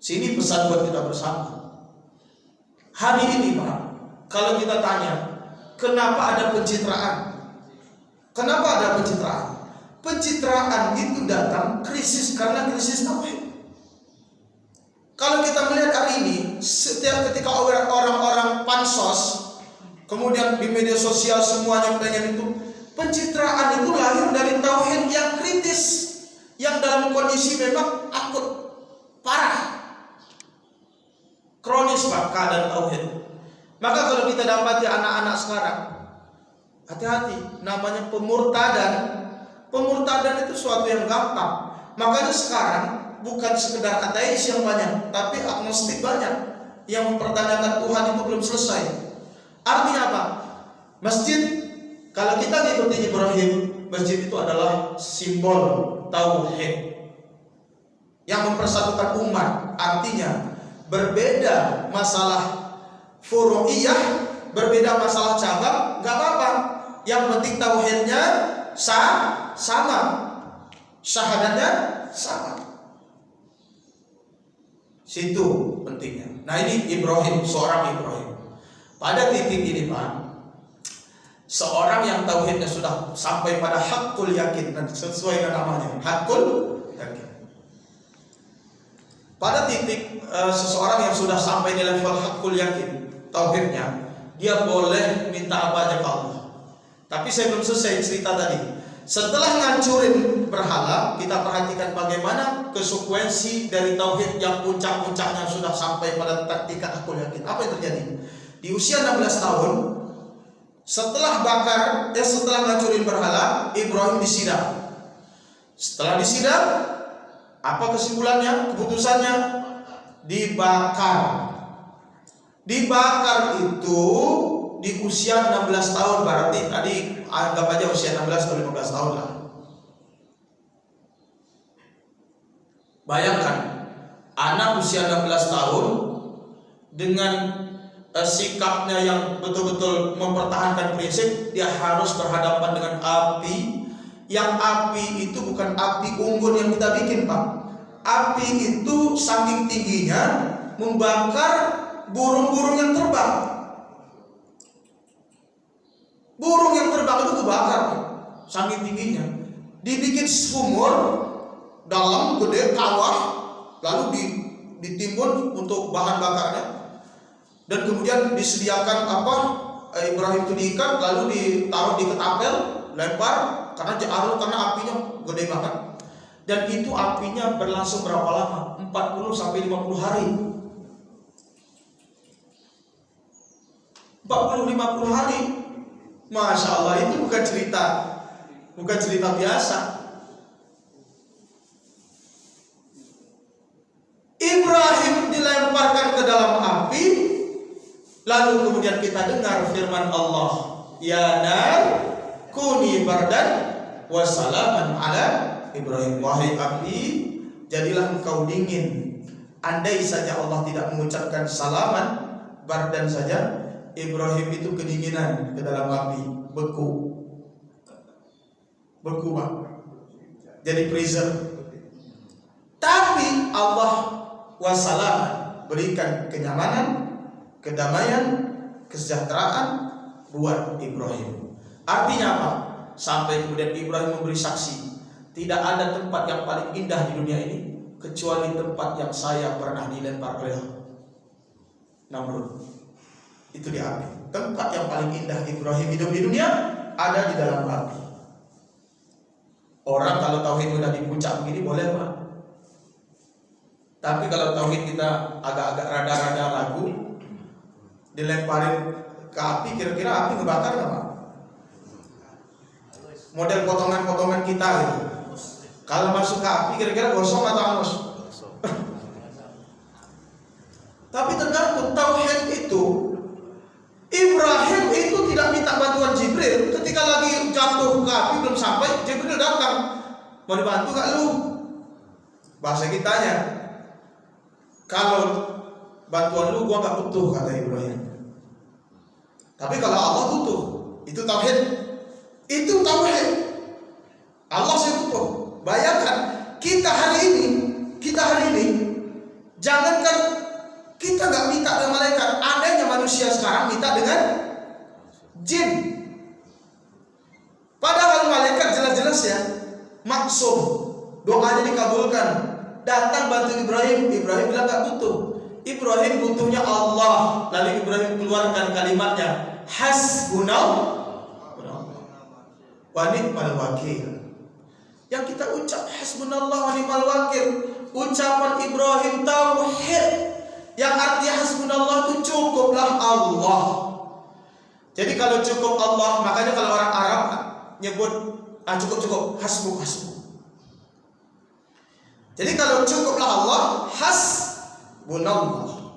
Sini pesan buat kita bersama. Hari ini Pak, kalau kita tanya, kenapa ada pencitraan? Kenapa ada pencitraan? Pencitraan itu datang krisis karena krisis tauhid. Kalau kita melihat hari ini, setiap ketika orang-orang pansos, kemudian di media sosial semuanya pengen itu, pencitraan itu lahir dari tauhid yang kritis, yang dalam kondisi memang akut, parah, kronis Pak keadaan tauhid. Maka kalau kita dapati anak-anak sekarang, hati-hati, namanya pemurtadan. Pemurtadan itu suatu yang gampang. Makanya sekarang bukan sekedar ateis yang banyak, tapi agnostik banyak yang mempertanyakan Tuhan itu belum selesai. Artinya apa? Masjid, kalau kita ngikutin Ibrahim, masjid itu adalah simbol tauhid yang mempersatukan umat. Artinya berbeda masalah furu'iyah, berbeda masalah cabang, nggak apa-apa. Yang penting tauhidnya sama, syahadatnya sama. Situ pentingnya. Nah ini Ibrahim, seorang Ibrahim. Pada titik ini Pak, seorang yang tauhidnya sudah sampai pada hakul yakin, dan sesuai dengan namanya, hakul yakin. Pada titik seseorang yang sudah sampai di level hakul yakin tauhidnya, dia boleh minta apa aja ke Allah. Tapi saya belum selesai cerita tadi. Setelah ngancurin berhala, kita perhatikan bagaimana konsekuensi dari tauhid yang puncak-puncaknya sudah sampai pada tingkat hakul yakin. Apa yang terjadi? Di usia 16 tahun, setelah ngancurin berhala, Ibrahim disidang. Setelah disidang, apa kesimpulannya? Keputusannya dibakar. Dibakar itu di usia 16 tahun, berarti tadi anggap aja usia 16 atau 15 tahun lah. Bayangkan anak usia 16 tahun dengan sikapnya yang betul-betul mempertahankan prinsip, dia harus berhadapan dengan api. Yang api itu bukan api unggun yang kita bikin, Pak. Api itu saking tingginya membakar burung-burung yang terbang. Burung yang terbang itu kebakar, Pak. Saking tingginya. Dibikin sumur dalam gede kawah, lalu ditimbun untuk bahan bakarnya, dan kemudian disediakan Ibrahim itu diikat, lalu ditaruh di ketapel, lempar karena apinya gede banget. Dan itu apinya berlangsung berapa lama? 40 sampai 50 hari. 40-50 hari. Masya Allah, itu bukan cerita biasa. Ibrahim dilemparkan ke dalam api, lalu kemudian kita dengar firman Allah, ya nar kuni bardan wa salaman ala Ibrahim. Wahai api, jadilah engkau dingin. Andai saja Allah tidak mengucapkan salaman, bardan saja, Ibrahim itu kedinginan ke dalam api, beku Pak. Jadi freezer. Tapi Allah wassalam, berikan kenyamanan, kedamaian, kesejahteraan buat Ibrahim. Artinya apa? Sampai kemudian Ibrahim memberi saksi, tidak ada tempat yang paling indah di dunia ini kecuali tempat yang saya pernah dilempar oleh Namrud. Itu di api. Tempat yang paling indah Ibrahim hidup di dunia ada di dalam api. Orang kalau tauhid udah di puncak begini boleh, Pak. Tapi kalau tauhid kita agak-agak rada-rada ragu, dilemparin ke api, kira-kira api ngebakar nggak, Pak? Model potongan-potongan kita gitu. Kalau masuk ke api, kira-kira gosong atau halus? Tapi tergantung tauhid itu. Ibrahim itu tidak minta bantuan Jibril. Ketika lagi jatuh ke api belum sampai, Jibril datang, mau dibantu gak lu? Bahasa kitanya, kalau bantuan lu gua gak butuh, kata Ibrahim. Tapi kalau Allah butuh, itu tauhid. Itu tauhid. Allah sih butuh. Bayangkan kita hari ini, jangankan kita nggak minta dengan malaikat, andainya manusia sekarang minta dengan jin. Padahal malaikat jelas-jelas ya maksum, doanya dikabulkan. Datang bantu Ibrahim bilang nggak butuh. Ibrahim butuhnya Allah. Lalu Ibrahim keluarkan kalimatnya, hasbunallah wa ni'mal wakil. Yang kita ucap hasbunallah wa ni'mal wakil, ucapan Ibrahim tauhid. Yang artinya hasbunallah itu cukuplah Allah. Jadi kalau cukup Allah, makanya kalau orang Arab nyebut cukup hasbu. Jadi kalau cukuplah Allah, hasbunallah.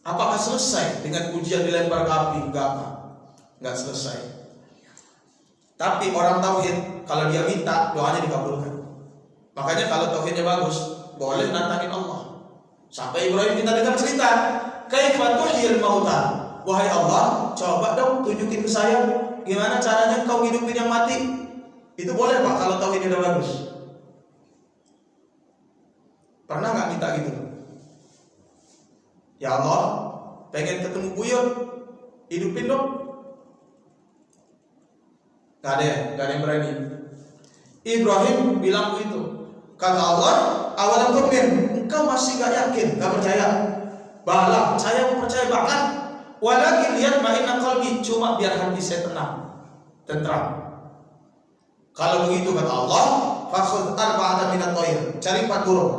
Apakah selesai dengan ujian dilempar ke api? Enggak selesai. Tapi orang tauhid kalau dia minta, doanya dikabulkan. Makanya kalau tauhidnya bagus, boleh nantangin Allah. Sampai Ibrahim kita dengar cerita, kaifa tuhyil mauta. Wahai Allah, coba dong tunjukin ke saya gimana caranya kau hidupin yang mati. Itu boleh, Pak, kalau tauhidnya udah bagus. Pernah nggak minta gitu? Ya Allah, pengen ketemu buyut, hidupin dong. Gak ada yang berani. Ibrahim bilang begitu. Kata Allah, awalam tu'min, engkau masih gak yakin, gak percaya? Bala, saya percaya banget. Walakin lihat ma'inna qalbi, cuma biar hati saya tentram. Kalau begitu kata Allah, fakhudh arba'atan minat thair, cari 4 burung.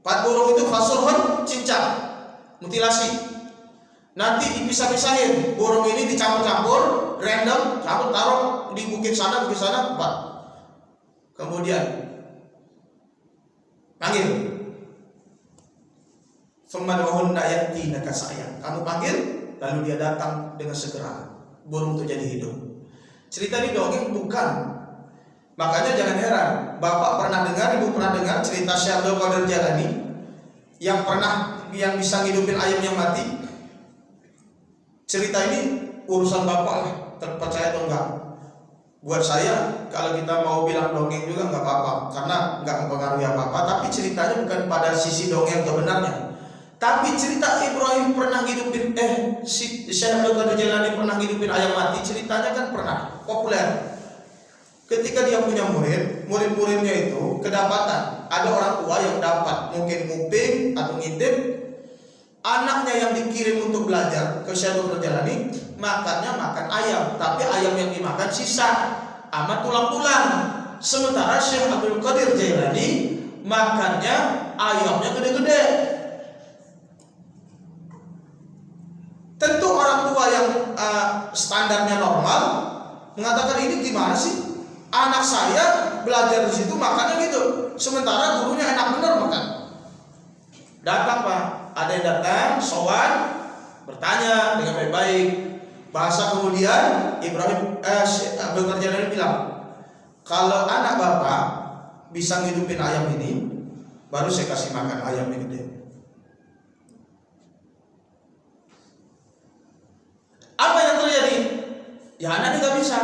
4 burung itu fasurhun, cincang, mutilasi. Nanti dipisah-pisahin, burung ini dicampur-campur, random, taruh di bukit sana 4. Kemudian panggil, Summadwahunna yatina kasaya. Kamu panggil, lalu dia datang dengan segera. Burung itu jadi hidup. Cerita ini dongeng bukan. Makanya jangan heran, Bapak pernah dengar, Ibu pernah dengar cerita Syekh Abdul Qadir Jailani yang bisa ngidupin ayam yang mati. Cerita ini urusan Bapak lah, terpercaya atau enggak. Buat saya, kalau kita mau bilang dongeng juga nggak apa-apa, karena nggak mempengaruhi apa-apa. Tapi ceritanya bukan pada sisi dongeng kebenarnya. Tapi cerita Ibrahim pernah ngidupin, Syekh Abdul Qadir Jailani pernah ngidupin ayam mati, ceritanya kan pernah populer. Ketika dia punya murid-muridnya itu kedapatan ada orang tua yang dapat mungkin nguping atau ngintip anaknya yang dikirim untuk belajar ke Syekh Abdul Qadir Jailani, makannya makan ayam, tapi ayam yang dimakan sisa sama tulang-tulang. Sementara Syekh Abdul Qadir Jailani makannya ayamnya gede-gede. Tentu orang tua yang standarnya normal mengatakan, ini gimana sih? Anak saya belajar di situ makannya gitu, sementara gurunya enak bener makan. Datang Pak, ada yang datang, sowan, bertanya dengan baik-baik. Bahasa kemudian Syekh Abdul Qadir Jailani bilang, kalau anak Bapak bisa ngidupin ayam ini, baru saya kasih makan ayam yang gede. Apa yang terjadi? Ya anaknya nggak bisa.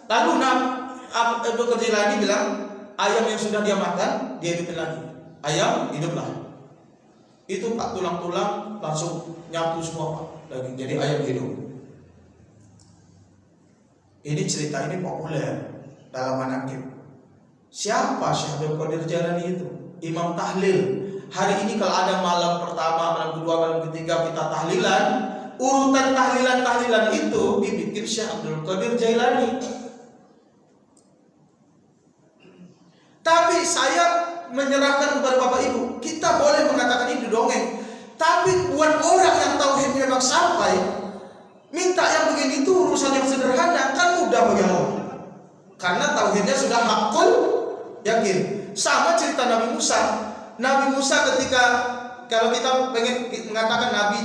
Lalu Abdul Qadir Jailani bilang, ayam yang sudah dia makan, dia hidupin lagi. Ayam hiduplah. Itu Pak, tulang-tulang langsung nyatu semua Pak, daging, jadi ayam hidup. Ini cerita ini populer dalam manaqib. Siapa Syekh Abdul Qadir Jailani itu? Imam tahlil. Hari ini kalau ada malam pertama, malam kedua, malam ketiga kita tahlilan, urutan tahlilan itu dibikin Syekh Abdul Qadir Jailani. Tapi saya menyerahkan kepada Bapak Ibu, kita boleh mengatakan ini dongeng, tapi buat orang yang tauhidnya memang sampai, minta yang begini itu urusan yang sederhana, kan mudah bagi Allah. Karena tauhidnya sudah hakul yakin. Sama cerita Nabi Musa. Nabi Musa ketika, kalau kita pengen mengatakan Nabi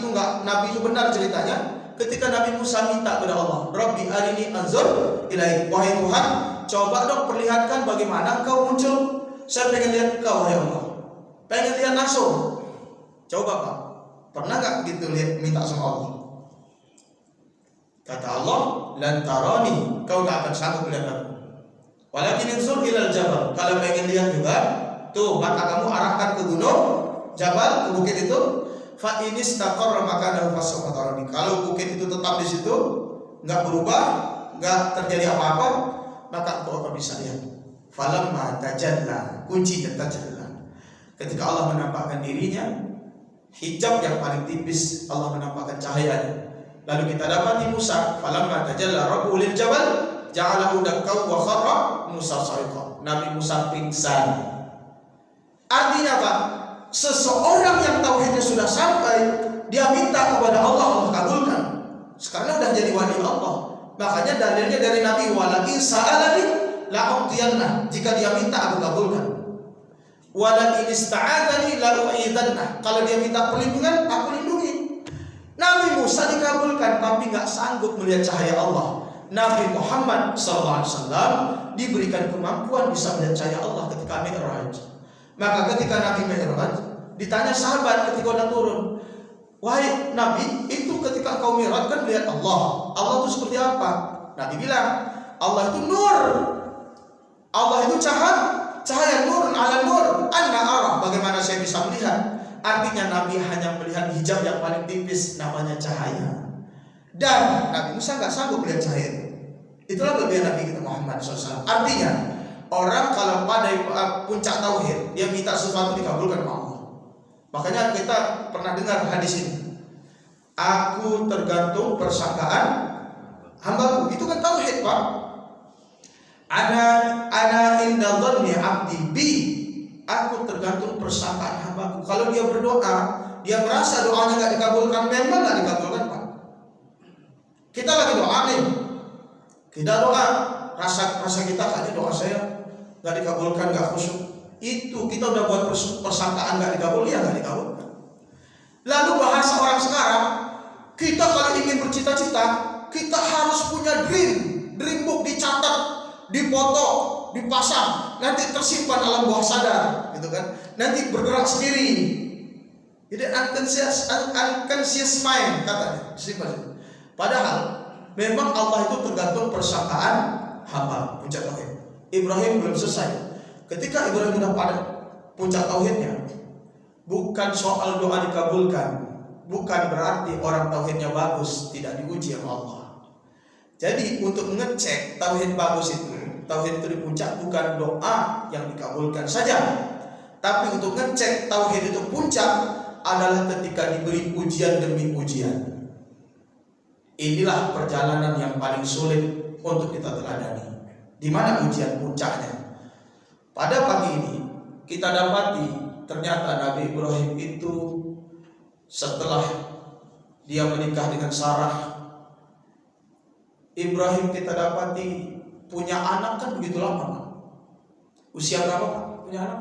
itu benar ceritanya, ketika Nabi Musa minta kepada Allah, Rabbi arini anzur ilaik, wahai Tuhan, coba dong perlihatkan bagaimana engkau muncul. Saya pengen lihat engkau, wahai Allah. Pengen lihat langsung. Coba Pak, pernah gak gitu lihat, minta sama Allah? Kata Allah, lan tarani, kau gak akan sanggup melihat aku. Walakin insur ilal jabal, kalau pengen lihat juga, tuh mata kamu arahkan ke gunung, jabal, ke bukit itu. Fa inistaqarra makanahu fasawfa tarani. Kalau bukit itu tetap di situ, nggak berubah, nggak terjadi apa-apa, maka engkau akan bisa lihat. Falamma tajalla, kuncinya tajalla. Ketika Allah menampakkan dirinya, hijab yang paling tipis, Allah menampakkan cahayanya. Lalu kita dapati Musa, falamma tajalla rabbuhu lil jabal, ja'alahu dakkan wa kharra Musa sa'iqa. Nabi Musa pingsan. Artinya apa? Seseorang yang tauhidnya sudah sampai, dia minta kepada Allah, Allah kabulkan. Sekarang udah jadi wali Allah. Makanya dalilnya dari Nabi, walakin sa'alani la'utiyanna, jika dia minta aku kabulkan. Walakin ista'adani la'u'idanna, kalau dia minta perlindungan aku lindungi. Nabi Musa dikabulkan, tapi gak sanggup melihat cahaya Allah. Nabi Muhammad SAW diberikan kemampuan bisa melihat cahaya Allah ketika Mi'raj. Maka ketika Nabi Mi'raj, ditanya sahabat ketika udah turun, wahai Nabi, itu ketika kau Mi'raj kan melihat Allah. Allah itu seperti apa? Nabi bilang, Allah itu nur. Allah itu cahaya nur ala nur. Anna arah, bagaimana saya bisa melihat? Artinya Nabi hanya melihat hijab yang paling tipis, namanya cahaya. Dan Nabi Musa nggak sanggup melihat cahaya itu. Itulah kelebihan Nabi kita Muhammad SAW. Artinya orang kalau pada puncak tauhid, dia minta sesuatu dikabulkan oleh Allah. Makanya kita pernah dengar hadis ini. Aku tergantung persangkaan hambaku. Itu kan tauhid, Pak. Ana inda dhanni 'abdi bi. Aku tergantung persangkaan hambaku. Kalau dia berdoa, dia merasa doanya nggak dikabulkan, memang nggak dikabulkan, Pak. Kita lagi doa nih, kita doa, rasa kita kayaknya doa saya nggak dikabulkan, nggak khusyuk. Itu kita udah buat persangkaan nggak dikabul, ya nggak dikabulkan. Lalu bahasa orang sekarang, kita kalau ingin bercita-cita, kita harus punya dream book, dicatat, dipoto, dipasang, nanti tersimpan alam bawah sadar, gitu kan? Nanti bergerak sendiri. Jadi unconscious mind katanya. Padahal memang Allah itu tergantung persangkaan hamba. Puncak tauhid. Ibrahim belum selesai. Ketika Ibrahim sudah pada puncak tauhidnya, bukan soal doa dikabulkan, bukan berarti orang tauhidnya bagus tidak diuji sama Allah. Jadi untuk mengecek tauhid bagus itu, tauhid itu di puncak, bukan doa yang dikabulkan saja, tapi untuk ngecek tauhid itu puncak adalah ketika diberi ujian demi ujian. Inilah perjalanan yang paling sulit untuk kita teladani. Di mana ujian puncaknya? Pada pagi ini kita dapati ternyata Nabi Ibrahim itu setelah dia menikah dengan Sarah, Ibrahim kita dapati punya anak kan begitu lama, Pak. Usia berapa, Pak? Punya anak?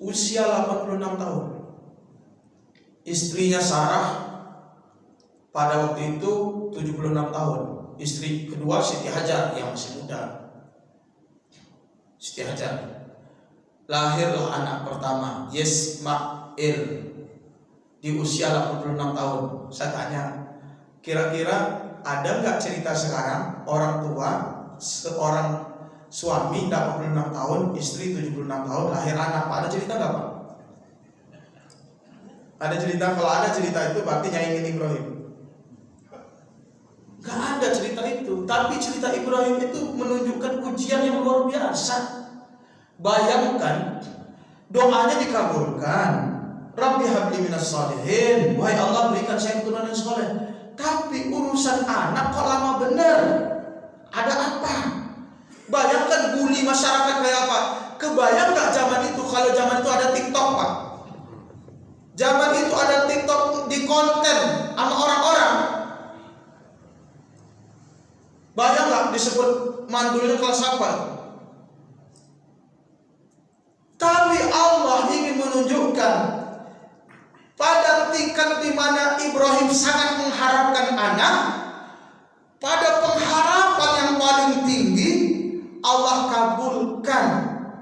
Usia 86 tahun. Istrinya Sarah pada waktu itu 76 tahun. Istri kedua Siti Hajar yang masih muda. Siti Hajar. Lahirlah anak pertama, Ismail, di usia 86 tahun. Saya tanya, kira-kira ada nggak cerita sekarang orang tua, seorang suami 86 tahun, istri 76 tahun, lahir anak? Ada cerita nggak, Pak? Ada cerita? Kalau ada cerita itu berarti nyaingin Ibrahim. Nggak ada cerita itu. Tapi cerita Ibrahim itu menunjukkan ujian yang luar biasa. Bayangkan, doanya dikabulkan. Rabbi habli minas shalihin. Wahai Allah, berikan saya keturunan yang soleh. Tapi urusan anak kok lama bener. Ada apa? Bayangkan bully masyarakat kayak apa. Kebayang gak zaman itu? Kalau zaman itu ada TikTok, Pak. Zaman itu ada TikTok di konten sama orang-orang. Bayang gak disebut mandulnya kelas apa? Tapi Allah ingin menunjukkan pada tingkat di mana Ibrahim sangat mengharapkan anak, pada pengharapan yang paling tinggi Allah kabulkan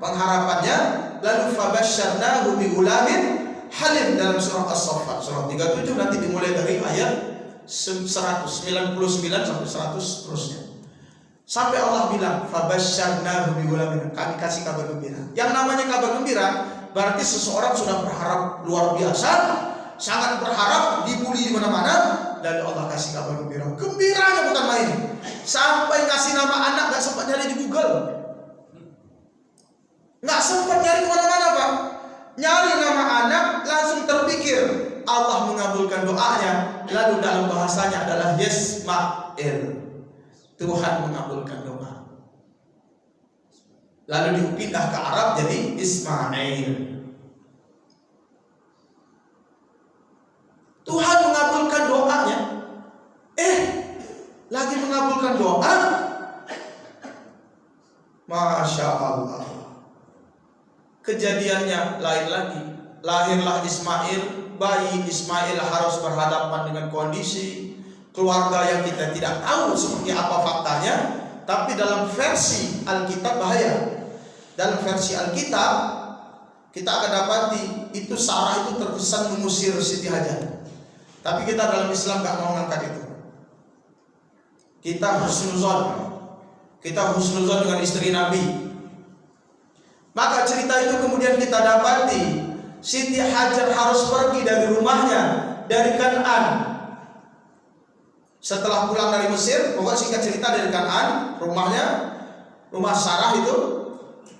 pengharapannya. Lalu fabasyarnahu bi ghulamin halim dalam surah As-Saffat surah 37, nanti dimulai dari ayat 199 sampai 100 terusnya. Sampai Allah bilang fabasyarnahu bi ghulamin, kami kasih kabar gembira. Yang namanya kabar gembira berarti seseorang sudah berharap luar biasa, sangat berharap, dibully di mana-mana, lalu Allah kasih kabar gembira. Gembiranya bukan main. Sampai ngasih nama anak nggak sempat nyari di Google, nggak sempat nyari kemana-mana, Pak. Nyari nama anak langsung terpikir Allah mengabulkan doanya. Lalu dalam bahasanya adalah Yismail, Tuhan mengabulkan doa. Lalu dipindah ke Arab jadi Ismail. Tuhan mengabulkan doanya. Lagi mengabulkan doa. Masya Allah. Kejadiannya lain lagi. Lahirlah Ismail. Bayi Ismail harus berhadapan dengan kondisi keluarga yang kita tidak tahu seperti apa faktanya. Tapi dalam versi Alkitab bahaya. Dalam versi Alkitab kita akan dapati itu Sarah itu terkesan mengusir Siti Hajar. Tapi kita dalam Islam gak mau ngangkat itu. Kita husnuzon. Kita husnuzon dengan istri Nabi. Maka cerita itu kemudian kita dapati Siti Hajar harus pergi dari rumahnya, dari Kan'an. Setelah pulang dari Mesir, pokoknya singkat cerita dari Kan'an, rumah Sarah itu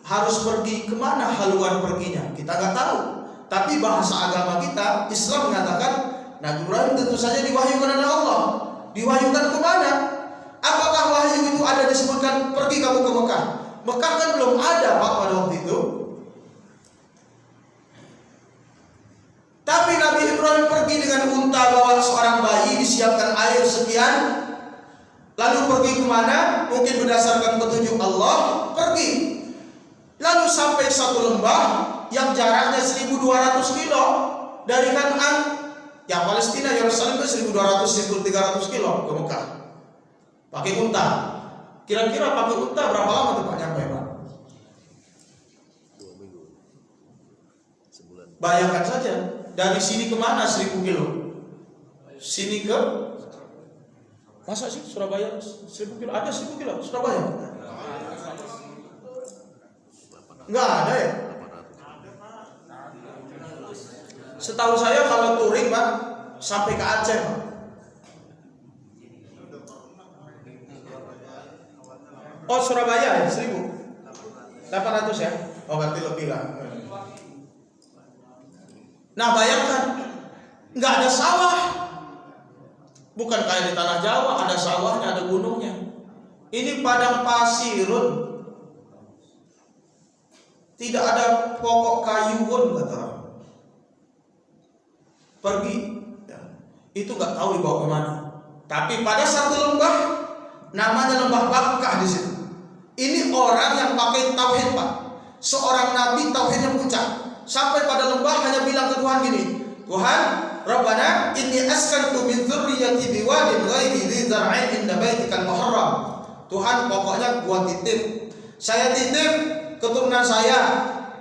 harus pergi kemana haluan perginya? Kita nggak tahu. Tapi bahasa agama kita, Islam mengatakan Nabi Ibrahim tentu saja diwahyukan oleh Allah. Diwahyukan kemana? Apakah wahyu itu ada disebutkan pergi kamu ke Mekah? Mekah kan belum ada, Pak, pada waktu itu. Tapi Nabi Ibrahim pergi dengan unta, bawa seorang bayi, disiapkan air sekian. Lalu pergi kemana? Mungkin berdasarkan petunjuk Allah, pergi. Lalu sampai satu lembah yang jaraknya 1200 kilo dari Kan'an. Yang Palestina, Yerusalem itu 1200-1300 kilo ke Mekah. Pakai unta. Kira-kira pakai unta berapa lama tuh Pak nyampe Pak? 2 minggu. Sebulan. Bayangkan saja, dari sini kemana 1000 kilo? Sini ke? Masa sih Surabaya 1000 kilo? Ada 1000 kilo Surabaya? Enggak ada ya? Setahu saya kalau touring Pak sampai ke Aceh Pak. Oh Surabaya ya 1800 ya? Oh berarti lebih lah. Nah bayangkan, nggak ada sawah. Bukan kayak di tanah Jawa, ada sawahnya, ada gunungnya. Ini padang pasirun. Tidak ada pokok kayu pun kata. Pergi, ya. Itu nggak tahu dibawa kemana. Tapi pada satu lembah, namanya lembah Bakkah di situ. Ini orang yang pakai tauhid Pak. Seorang nabi tauhidnya puncak. Sampai pada lembah hanya bilang ke Tuhan gini, Tuhan, Rabbana inni askantu min dzurriyyati biwadin ghairi dzi zar'in inda baitikal muharram. Tuhan, pokoknya gua titip. Saya titip keturunan saya,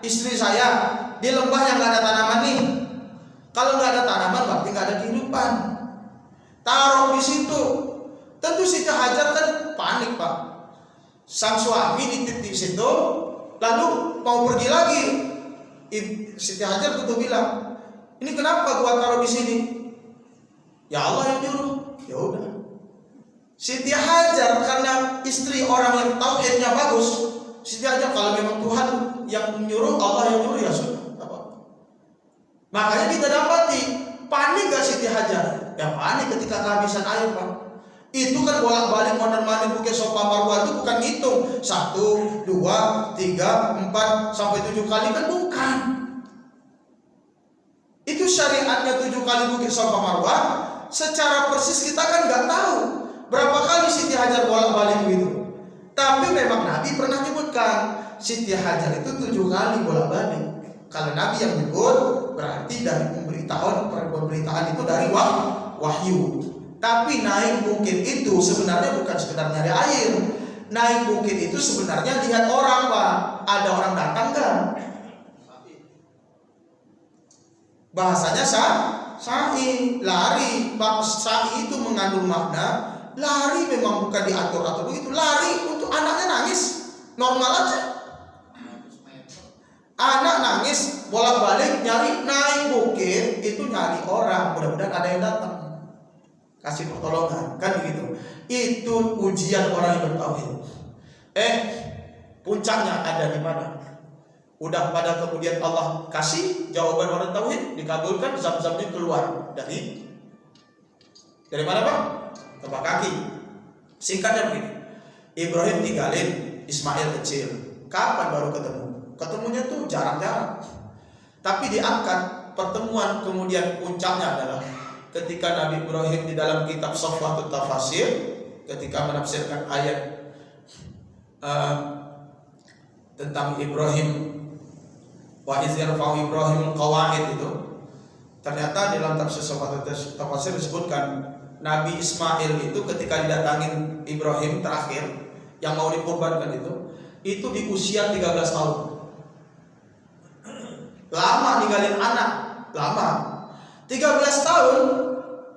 istri saya di lembah yang enggak ada tanaman nih. Kalau enggak ada tanaman berarti enggak ada kehidupan. Taruh di situ. Tentu Siti Hajar kan panik Pak. Sang suami dititip di situ, lalu mau pergi lagi. Siti Hajar tentu bilang, ini kenapa gua taruh di sini? Ya Allah yang nyuruh. Ya udah. Siti Hajar karena istri orang yang tauhidnya bagus, Siti Hajar kalau memang Tuhan yang menyuruh, Allah yang nyuruh ya sudah. Apa? Makanya kita dapati panik gak Siti Hajar? Ya panik ketika kehabisan air Pak. Itu kan bolak-balik mondar-mandir Bukit Safa Marwah itu bukan ngitung 1, 2, 3, 4 sampai 7 kali kan bukan. Itu syariatnya 7 kali Bukit Safa Marwah. Secara persis kita kan nggak tahu berapa kali Siti Hajar bolak-balik begitu. Tapi memang Nabi pernah menyebutkan Siti Hajar itu 7 kali bolak-balik. Kalau Nabi yang menyebut berarti dari pemberitaan itu dari wahyu. Tapi naik bukit itu sebenarnya bukan sekedar nyari air. Naik bukit itu sebenarnya lihat orang Pak. Ada orang datang kan? Bahasanya sa'i, lari. Sa'i itu mengandung makna lari, memang bukan diatur-atur begitu. Lari untuk anaknya nangis, normal aja. Anak nangis bolak-balik nyari naik bukit itu nyari orang. Mudah-mudahan ada yang datang kasih pertolongan, kan begitu. Itu ujian orang yang bertauhid. Puncaknya ada di mana? Udah pada kemudian Allah kasih jawaban orang tauhid, dikabulkan, zam-zamnya keluar dari mana Pak? Telapak kaki. Singkatnya begini, Ibrahim tinggalin Ismail kecil. Kapan baru ketemu? Ketemunya tuh jarang-jarang. Tapi diangkat pertemuan, kemudian puncaknya adalah ketika Nabi Ibrahim di dalam kitab Safwatut Tafasir ketika menafsirkan ayat tentang Ibrahim wa iz yarfa'u Ibrahimul qawaid itu, ternyata di dalam tafsir Safwatut Tafasir disebutkan Nabi Ismail itu ketika didatangin Ibrahim terakhir yang mau dikurbankan itu di usia 13 tahun. Lama ninggalin anak, lama. 13 tahun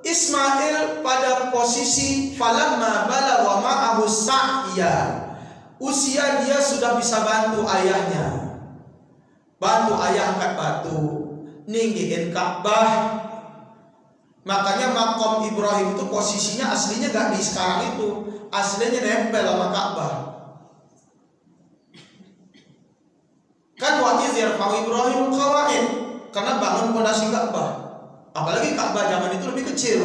Ismail pada posisi falamma balagha ma'ahu sa'ya. Usia dia sudah bisa bantu ayahnya. Bantu ayah angkat batu, ninggiin Ka'bah. Makanya makom Ibrahim itu posisinya aslinya gak di sekarang itu. Aslinya nempel sama Ka'bah. Kan wa iz yarfa'u Ibrahim qawaid, karena bangun pondasi Ka'bah. Apalagi Ka'bah zaman itu lebih kecil.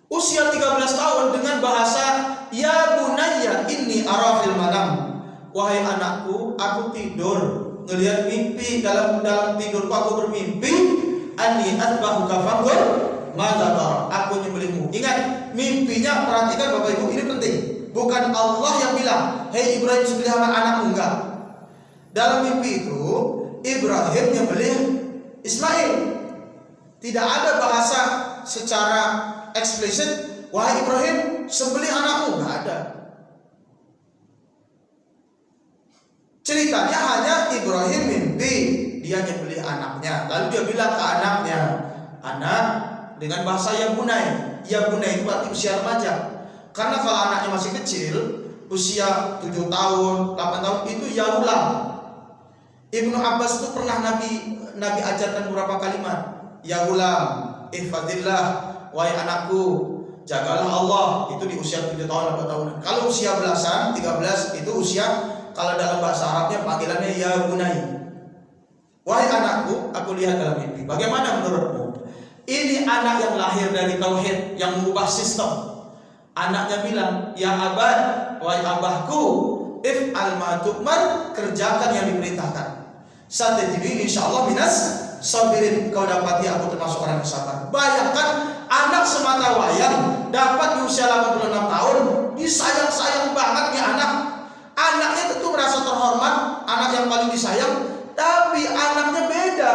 Usia 13 tahun dengan bahasa ya bunayya inni ara fil manam. Wahai anakku, aku tidur ngelihat mimpi, dalam tidurku aku bermimpi anni atba'uka fanzur madza tara. Aku nyembelihmu. Ingat, mimpinya perhatikan Bapak Ibu, ini penting. Bukan Allah yang bilang, "Hei Ibrahim, sembelih anakmu," enggak. Dalam mimpi itu Ibrahim nyembelih Ismail. Tidak ada bahasa secara eksplisit, "Wahai Ibrahim, sembelih anakmu, nggak ada. Ceritanya hanya Ibrahim mimpi dia nyembelih anaknya. Lalu dia bilang ke anaknya, anak, dengan bahasa ya bunai. Ya bunai itu berarti usia remaja. Karena kalau anaknya masih kecil, usia 7 tahun, 8 tahun itu ya ulam. Ibnu Abbas itu pernah Nabi ajarkan beberapa kalimat. Ya ulam, ihfadillah, wahai anakku, jagalah Allah. Itu di usia 7 tahun, 8 tahun. Kalau usia belasan, 13 itu usia, kalau dalam bahasa Arabnya panggilannya ya bunai. Wahai anakku, aku lihat dalam mimpi. Bagaimana menurutmu? Ini anak yang lahir dari tauhid, yang mengubah sistem. Anaknya bilang, ya abad, wahai abahku, if'al ma tu'mar, kerjakan yang diperintahkan. Satajidini insyaallah minas sabirin, kau dapati aku termasuk orang yang sabar. Bayangkan anak semata wayang dapat di usia 86 tahun, disayang-sayang banget nih anak. Anaknya tentu merasa terhormat, anak yang paling disayang. Tapi anaknya beda.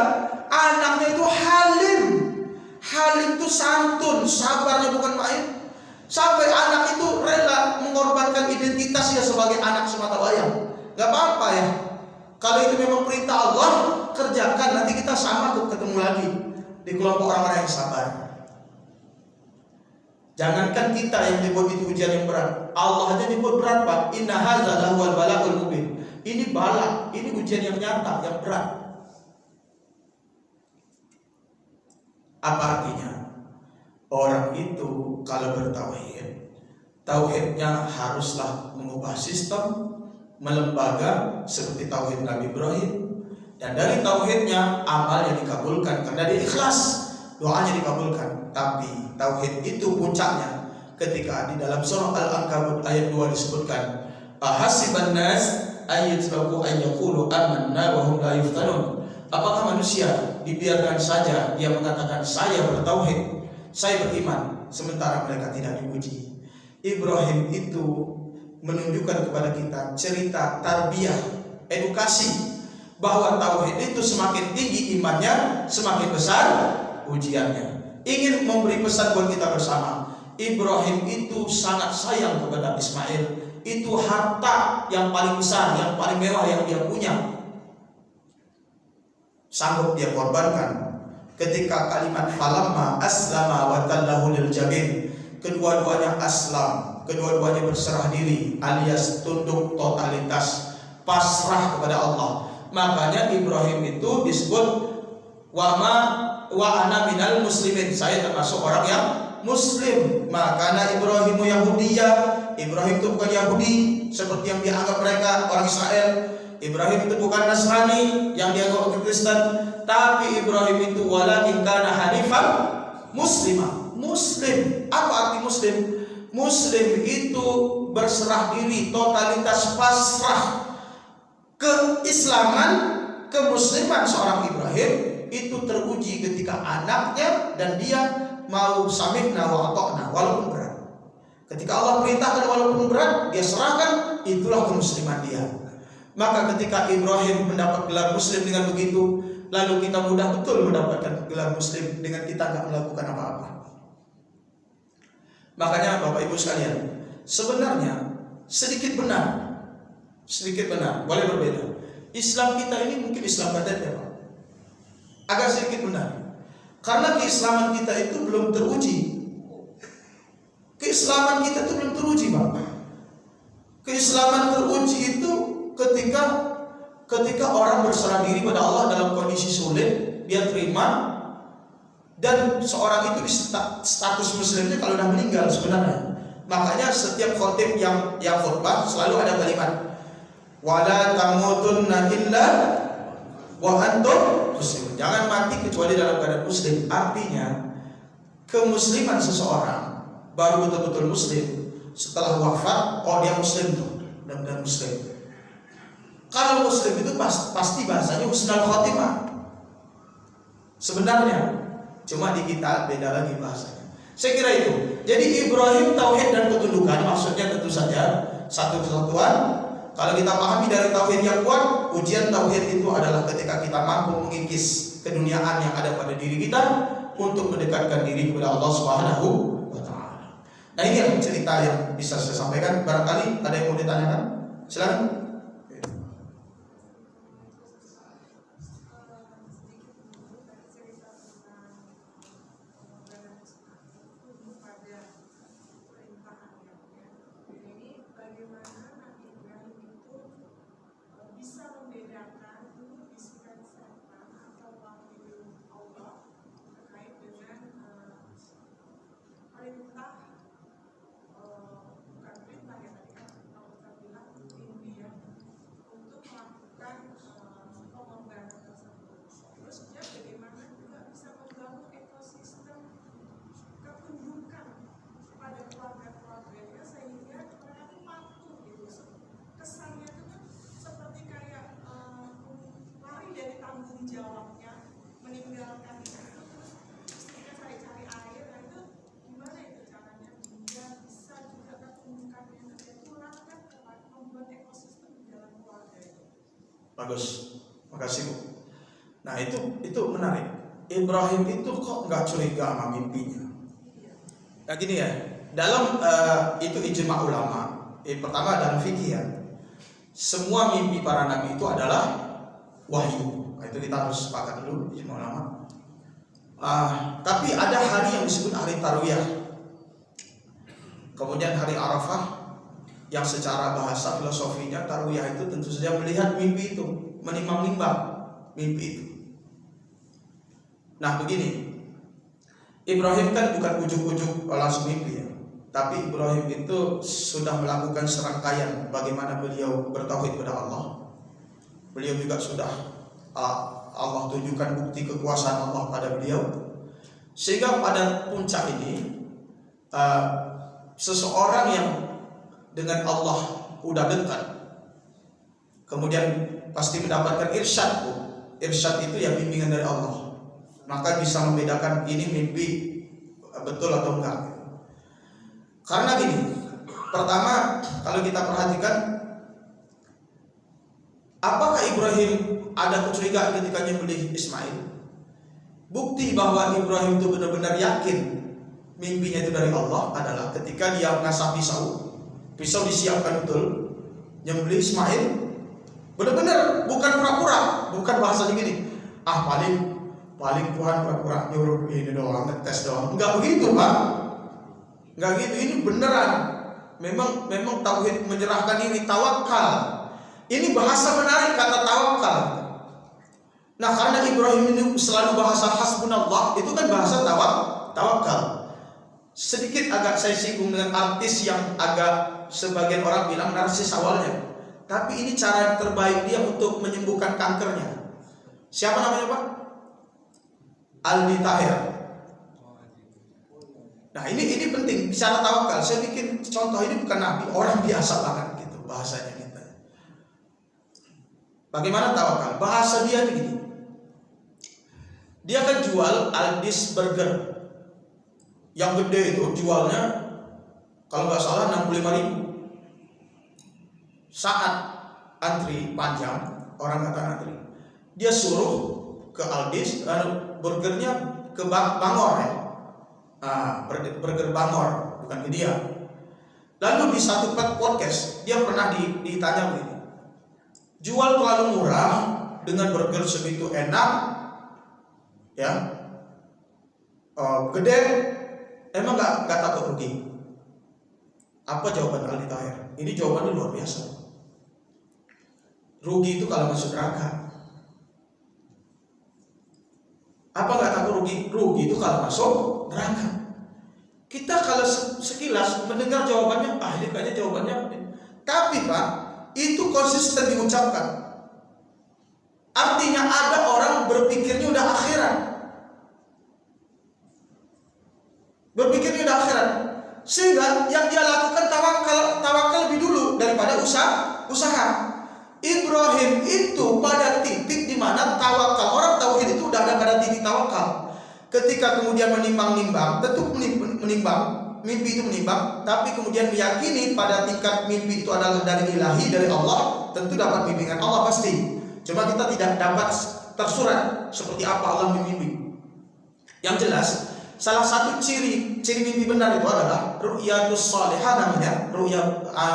Anaknya itu halim. Halim itu santun, sabarnya bukan main. Sampai anak itu rela mengorbankan identitasnya sebagai anak semata wayang. Gak apa-apa ya. Kalau itu memang perintah Allah, kerjakan. Nanti kita sama ketemu lagi di kelompok orang-orang yang sabar. Jangankan kita yang dibuat itu ujian yang berat, Allah aja dibuat berat, Pak. Inna hadza lahuwal bala'ul mubin. Ini bala, ini ujian yang nyata, yang berat. Apa artinya? Orang itu kalau bertauhid, tauhidnya haruslah mengubah sistem, melembaga seperti tauhid Nabi Ibrahim. Dan dari tauhidnya amalnya dikabulkan karena dia ikhlas, doanya dikabulkan. Tapi tauhid itu puncaknya ketika di dalam surah Al-Ankabut ayat 2 disebutkan, ahasiban nas ayyatruku ayyaqulu amanna wa hum la yuftanun. Apakah manusia dibiarkan saja dia mengatakan saya bertauhid, saya beriman, sementara mereka tidak diuji? Ibrahim itu menunjukkan kepada kita cerita tarbiyah, edukasi, bahwa tauhid itu semakin tinggi imannya, semakin besar ujiannya. Ingin memberi pesan buat kita bersama. Ibrahim itu sangat sayang kepada Ismail. Itu harta yang paling besar, yang paling mewah yang dia punya. Sanggup dia korbankan. Ketika kalimat falamma aslama wa tallahu lil jabin, kedua-duanya aslam, kedua-duanya berserah diri, alias tunduk totalitas, pasrah kepada Allah. Makanya Ibrahim itu disebut wa ana minal muslimin, saya termasuk orang yang muslim. Makanya Ibrahimu Yahudiyah, Ibrahim itu bukan Yahudi seperti yang dianggap mereka orang Israel. Ibrahim itu bukan Nasrani yang dianggap orang Kristen, tapi Ibrahim itu walakin kana hanifan muslimah. Muslim. Apa arti muslim? Muslim itu berserah diri, totalitas pasrah. Keislaman, kemusliman seorang Ibrahim itu teruji ketika anaknya dan dia mau sami'na wa ata'na walaupun berat. Ketika Allah perintahkan walaupun berat, dia serahkan, itulah kemusliman dia. Maka ketika Ibrahim mendapat gelar muslim dengan begitu, lalu kita mudah betul mendapatkan gelar muslim dengan kita tidak melakukan apa-apa. Makanya Bapak Ibu sekalian, sebenarnya sedikit benar, boleh berbeda. Islam kita ini mungkin Islam badan ya Pak, agak sedikit benar. Karena keislaman kita itu belum teruji. Keislaman kita itu belum teruji Pak. Keislaman teruji itu ketika orang berserah diri pada Allah dalam kondisi sulit, dia terima. Dan seorang itu di status muslimnya kalau sudah meninggal sebenarnya. Makanya setiap khotib yang khutbah selalu ada kalimat wala tamutunna illa wa antum muslimun. Jangan mati kecuali dalam keadaan muslim. Artinya kemusliman seseorang baru betul-betul muslim setelah wafat. Oh dia muslim tuh, benar-benar muslim. Kalau muslim itu pasti bahasanya husnul khotimah sebenarnya. Cuma di kita beda lagi bahasanya. Saya kira itu. Jadi Ibrahim tauhid dan ketundukan maksudnya tentu saja satu kesatuan. Kalau kita pahami dari tauhid yang kuat, ujian tauhid itu adalah ketika kita mampu mengikis keduniaan yang ada pada diri kita untuk mendekatkan diri kepada Allah Subhanahu wa taala. Nah ini yang cerita yang bisa saya sampaikan. Barangkali ada yang mau ditanyakan, silakan. Bagus, makasih Bu. Nah itu menarik. Ibrahim itu kok nggak curiga sama mimpinya? Nah gini ya, dalam itu ijma ulama. Pertama dalam fikih ya, semua mimpi para nabi itu adalah wahyu. Nah, itu kita harus sepakat dulu ijma ulama. Tapi ada hari yang disebut hari Tarwiyah, kemudian hari Arafah, yang secara bahasa filosofinya Tarwiyah itu tentu saja melihat mimpi itu, menimbang-nimbang mimpi itu. Nah begini, Ibrahim kan bukan ujuk-ujuk langsung mimpi ya, tapi Ibrahim itu sudah melakukan serangkaian bagaimana beliau bertauhid kepada Allah. Beliau juga sudah Allah tunjukkan bukti kekuasaan Allah pada beliau, sehingga pada puncak ini seseorang yang dengan Allah udah dekat, kemudian pasti mendapatkan irsyad. Irsyad itu ya bimbingan dari Allah, maka bisa membedakan ini mimpi betul atau enggak. Karena gini, pertama kalau kita perhatikan, apakah Ibrahim ada kecurigaan ketika nyembelih Ismail? Bukti bahwa Ibrahim itu benar-benar yakin mimpinya itu dari Allah adalah ketika dia mengasah pisau disiapkan betul, nyembelih Ismail, benar-benar bukan pura-pura, bukan bahasanya gini, paling Tuhan pura-pura nyuruh ini doang, ngetes doang, enggak begitu Pak, enggak gitu, ini beneran, memang tauhid, menyerahkan diri, tawakal. Ini bahasa menarik kata tawakal. Nah karena Ibrahim ini selalu bahasa hasbunallah, itu kan bahasa tawakal. Sedikit agak saya singgung dengan artis yang agak sebagian orang bilang narsis awalnya, tapi ini cara terbaik dia untuk menyembuhkan kankernya. Siapa namanya Pak? Aldi Taher. Nah ini penting bicara tawakal. Saya bikin contoh, ini bukan nabi, orang biasa banget gitu bahasanya kita. Bagaimana tawakal? Bahasa dia begini. Dia kan jual Aldi's Burger. Yang gede itu jualnya kalau nggak salah 65.000. Saat antri panjang, orang kata antri, dia suruh ke Aldi's, burgernya ke Bangor ya. Burger Bangor, bukan ke dia. Lalu di satu podcast dia pernah ditanya begini, jual terlalu murah dengan burger segitu enak, ya, gede, emang nggak takut rugi? Apa jawaban Aldi Taher? Ini jawabannya luar biasa. Rugi itu kalau masuk neraka. Apa nggak takut rugi? Rugi itu kalau masuk neraka. Kita kalau sekilas mendengar jawabannya, ini kayaknya jawabannya. Tapi Pak, itu konsisten diucapkan. Artinya ada orang berpikirnya udah akhirat. Berpikirnya udah akhirat. Sehingga yang dia lakukan tawakal lebih dulu daripada usaha. Ibrahim itu pada titik di mana tawakal, orang tauhid itu udah ada pada titik tawakal. Ketika kemudian menimbang-nimbang, tentu menimbang, mimpi itu menimbang, tapi kemudian meyakini pada tingkat mimpi itu adalah dari ilahi, dari Allah, tentu dapat bimbingan Allah pasti. Cuma kita tidak dapat tersurat seperti apa Allah membimbing. Yang jelas, salah satu ciri mimpi benar itu adalah ru'yatus shalihah namanya,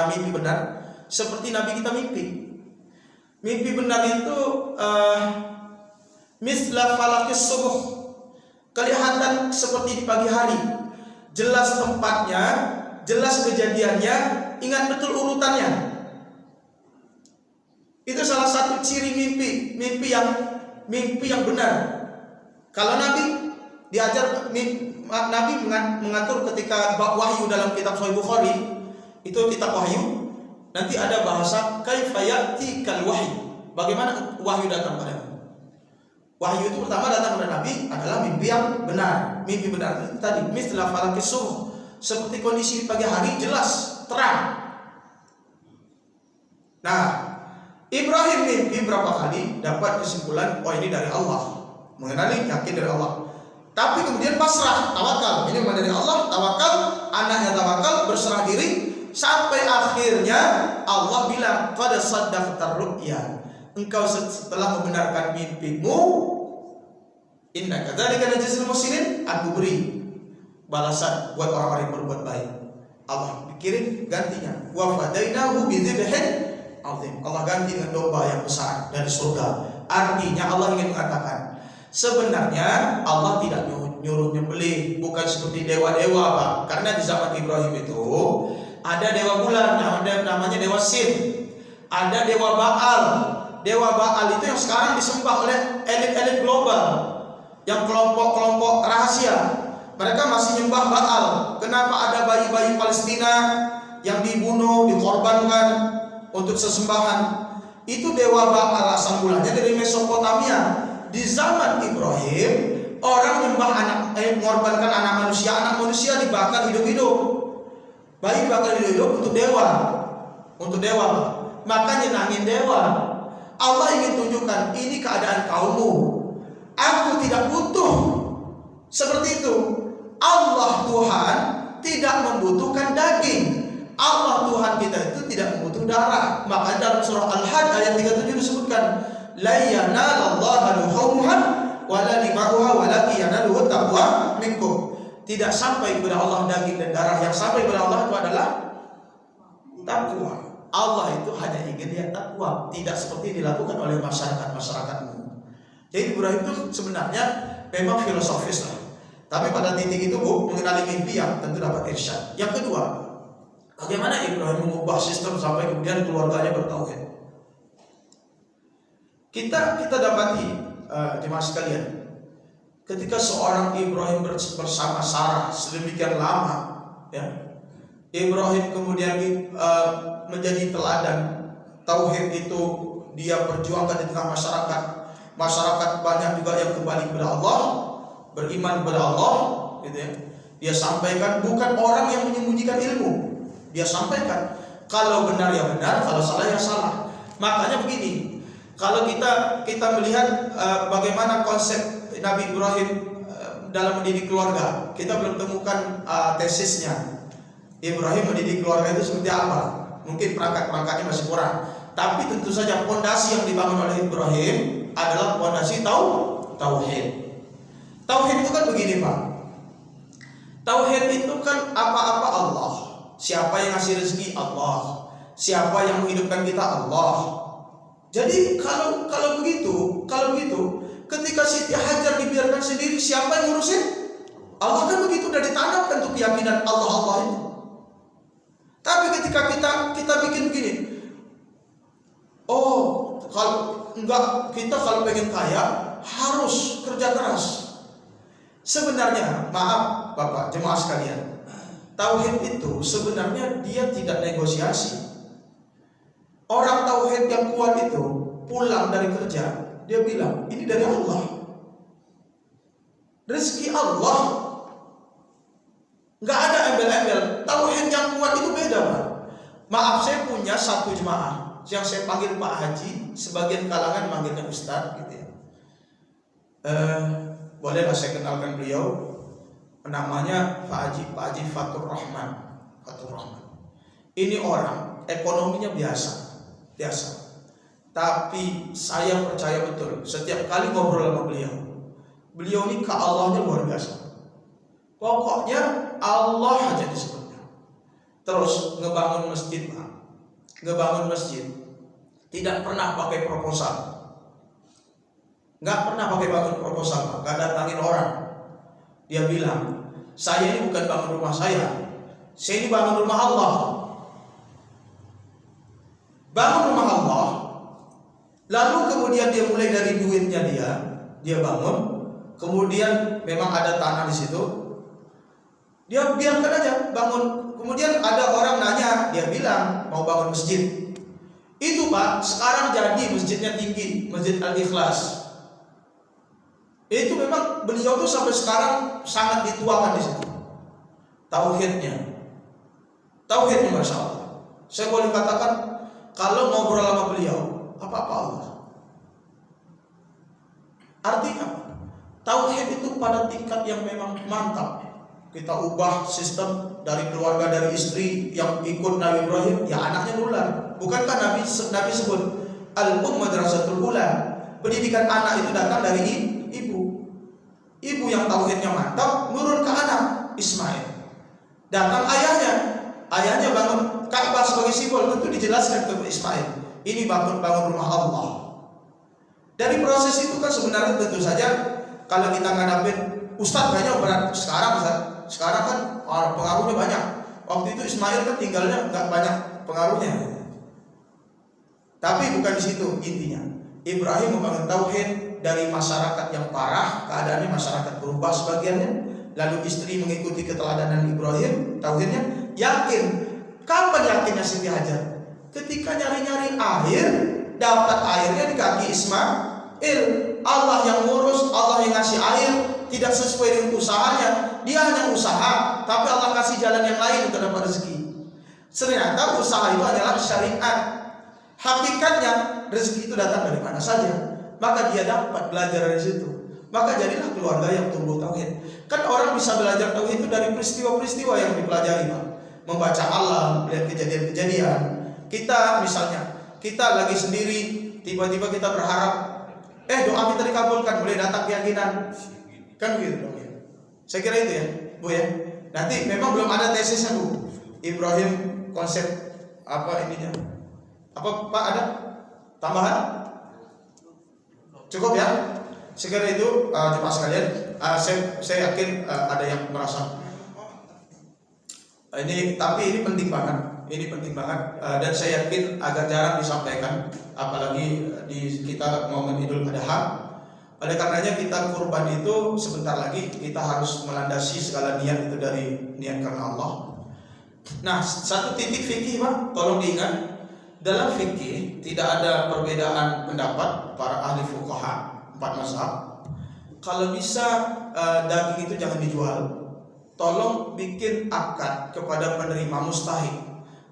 mimpi benar. Seperti Nabi kita mimpi. Mimpi benar itu misla falakis subuh, kelihatan seperti di pagi hari, jelas tempatnya, jelas kejadiannya, ingat betul urutannya. Itu salah satu ciri mimpi yang benar. Kalau Nabi diajar, Nabi mengatur ketika wahyu dalam kitab Sahih Bukhari, itu kitab wahyu, nanti ada bahasa kaifa ya'tikal wahyu, bagaimana wahyu datang padamu. Wahyu itu pertama datang kepada Nabi adalah mimpi yang benar. Mimpi benar itu tadi misla falakis subuh, seperti kondisi di pagi hari, jelas, terang. Nah, Ibrahim mimpi berapa kali dapat kesimpulan, oh ini dari Allah, mengenali yakin dari Allah. Tapi kemudian pasrah, tawakal, ini memang dari Allah, tawakal, anaknya tawakal, berserah diri, sampai akhirnya Allah bilang, qad saddaqtar ru'ya, engkau setelah membenarkan mimpimu, inna kadzalika najzil muhsinin, aku beri balasan buat orang-orang yang berbuat baik. Allah pikirin gantinya, wa fadainahu bidzibhin azim, Allah ganti dengan domba yang besar dari surga. Artinya Allah ingin mengatakan, sebenarnya Allah tidak nyuruh nyembelih, bukan seperti dewa-dewa, Pak. Karena di zaman Ibrahim itu ada dewa bulan, ada namanya dewa Sin, ada dewa Baal. Dewa Baal itu yang sekarang disembah oleh elit-elit global, yang kelompok-kelompok rahasia. Mereka masih nyembah Baal. Kenapa ada bayi-bayi Palestina yang dibunuh, dikorbankan untuk sesembahan? Itu dewa Baal asal mulanya dari Mesopotamia. Di zaman Ibrahim, orang nyembah mengorbankan anak manusia dibakar hidup-hidup. Bayi dibakar hidup-hidup untuk dewa. Maka nyenangin dewa. Allah ingin tunjukkan, ini keadaan kaummu. Aku tidak butuh seperti itu. Allah Tuhan tidak membutuhkan daging. Allah Tuhan kita itu tidak membutuhkan darah. Maka dalam surah Al-Hajj ayat 37 disebutkan, la yanalallaha luhumuha wala dima'uha walakin yanaluhu taqwa minkum. Tidak sampai kepada Allah daging dan darah, yang sampai kepada Allah itu adalah takwa. Allah itu hanya ingin lihat takwa, tidak seperti dilakukan oleh masyarakatmu. Jadi Ibrahim itu sebenarnya memang filosofis lah. Tapi pada titik itu mengenali mimpi yang tentu dapat irsyad. Yang kedua, bagaimana Ibrahim mengubah sistem sampai kemudian keluarganya bertauhid. Kita dapati jemaah sekalian, ketika seorang Ibrahim bersama Sarah sedemikian lama, ya, Ibrahim kemudian menjadi teladan tauhid itu dia perjuangkan di tengah masyarakat. Masyarakat banyak juga yang kembali kepada Allah, beriman kepada Allah, gitu ya. Dia sampaikan, bukan orang yang menyembunyikan ilmu. Dia sampaikan, kalau benar ya benar, kalau salah ya salah. Makanya begini, kalau kita melihat bagaimana konsep Nabi Ibrahim dalam mendidik keluarga, kita belum temukan tesisnya. Ibrahim mendidik keluarga itu seperti apa? Mungkin perangkat-perangkatnya masih kurang. Tapi tentu saja fondasi yang dibangun oleh Ibrahim adalah fondasi tauhid. Tauhid itu kan begini, Pak. Tauhid itu kan apa-apa Allah. Siapa yang ngasih rezeki? Allah. Siapa yang menghidupkan kita? Allah. Jadi kalau begitu, ketika Siti Hajar dibiarkan sendiri, siapa yang ngurusin? Allah. Kan begitu, udah ditanamkan untuk keyakinan Allah itu. Tapi ketika kita bikin begini, oh kalau enggak, kita kalau pengen kaya harus kerja keras. Sebenarnya, maaf Bapak jemaah sekalian, tauhid itu sebenarnya dia tidak negosiasi. Orang tauhid yang kuat itu pulang dari kerja, dia bilang ini dari Allah, rezeki Allah. Nggak ada embel-embel. Tauhid yang kuat itu beda, Pak. Maaf, saya punya satu jemaah yang saya panggil Pak Haji, sebagian kalangan manggilnya Ustadz gitu ya. Bolehlah saya kenalkan beliau. Namanya Pak Haji Fatur Rahman. Ini orang ekonominya biasa. Tapi saya percaya betul, setiap kali ngobrol sama beliau ini ke Allahnya luar biasa. Pokoknya Allah aja disebutnya. Terus ngebangun masjid, Pak. Ngebangun masjid tidak pernah pakai proposal. Nggak pernah pakai bangun proposal, Pak. Nggak datangin orang. Dia bilang, saya ini bukan bangun rumah saya ini bangun rumah Allah. Bangun rumah Allah. Lalu kemudian dia mulai dari duitnya dia bangun. Kemudian memang ada tanah di situ. Dia biarkan aja bangun. Kemudian ada orang nanya, dia bilang mau bangun masjid. Itu, Pak, sekarang jadi masjidnya tinggi, Masjid Al-Ikhlas. Itu memang beliau tuh sampai sekarang sangat dituakan di situ. Tauhidnya, Masya Allah. Saya boleh katakan kalau ngobrol sama beliau, apa-apa Allah. Artinya tauhid itu pada tingkat yang memang mantap. Kita ubah sistem dari keluarga, dari istri yang ikut Nabi Ibrahim, ya anaknya nular. Bukankah Nabi sebut Al-Madrasatul Ula, pendidikan anak itu datang dari ibu. Ibu yang tauhidnya mantap nurun ke anak Ismail. Datang ayahnya bangun Ka'bah sebagai simbol, tentu dijelaskan ke Ismail, ini bangun rumah Allah. Dari proses itu kan sebenarnya tentu saja kalau kita ngadapin Ustadz kayaknya berat sekarang kan pengaruhnya banyak. Waktu itu Ismail kan tinggalnya nggak banyak pengaruhnya. Tapi bukan di situ intinya. Ibrahim membangun tauhid dari masyarakat yang parah, keadaannya masyarakat berubah sebagiannya. Lalu istri mengikuti keteladanan Ibrahim, tauhidnya. Yakin. Kapan yakinnya Siti Hajar? Ketika nyari-nyari air, dapat airnya di kaki Ismail. Allah yang ngurus, Allah yang ngasih air, tidak sesuai dengan usahanya. Dia hanya usaha, tapi Allah kasih jalan yang lain untuk dapat rezeki. Ternyata usaha itu adalah syariat. Hakikatnya rezeki itu datang dari mana saja. Maka dia dapat belajar dari situ. Maka jadilah keluarga yang tumbuh tauhid. Kan orang bisa belajar tauhid itu dari peristiwa-peristiwa yang dipelajari, Pak. Membaca alam, melihat kejadian-kejadian. Kita misalnya, kita lagi sendiri, tiba-tiba kita berharap, doa kita dikabulkan, boleh datang keyakinan. Kan begitu dong ya. Saya kira itu ya, Bu ya. Nanti memang belum ada tesisnya, Bu. Ibrahim konsep apa ininya? Apa Pak ada tambahan? Cukup ya? Saya kira itu jemaah sekalian. Saya yakin ada yang merasa tapi ini penting banget. Ini penting banget dan saya yakin agak jarang disampaikan, apalagi di kita momen Idul Adha. Oleh karenanya kita kurban itu sebentar lagi kita harus melandasi segala niat itu dari niat karena Allah. Nah, satu titik fikih, Pak, tolong diingat. Dalam fikih tidak ada perbedaan pendapat para ahli fuqaha 4 mazhab. Kalau bisa daging itu jangan dijual. Tolong bikin akad kepada penerima mustahik.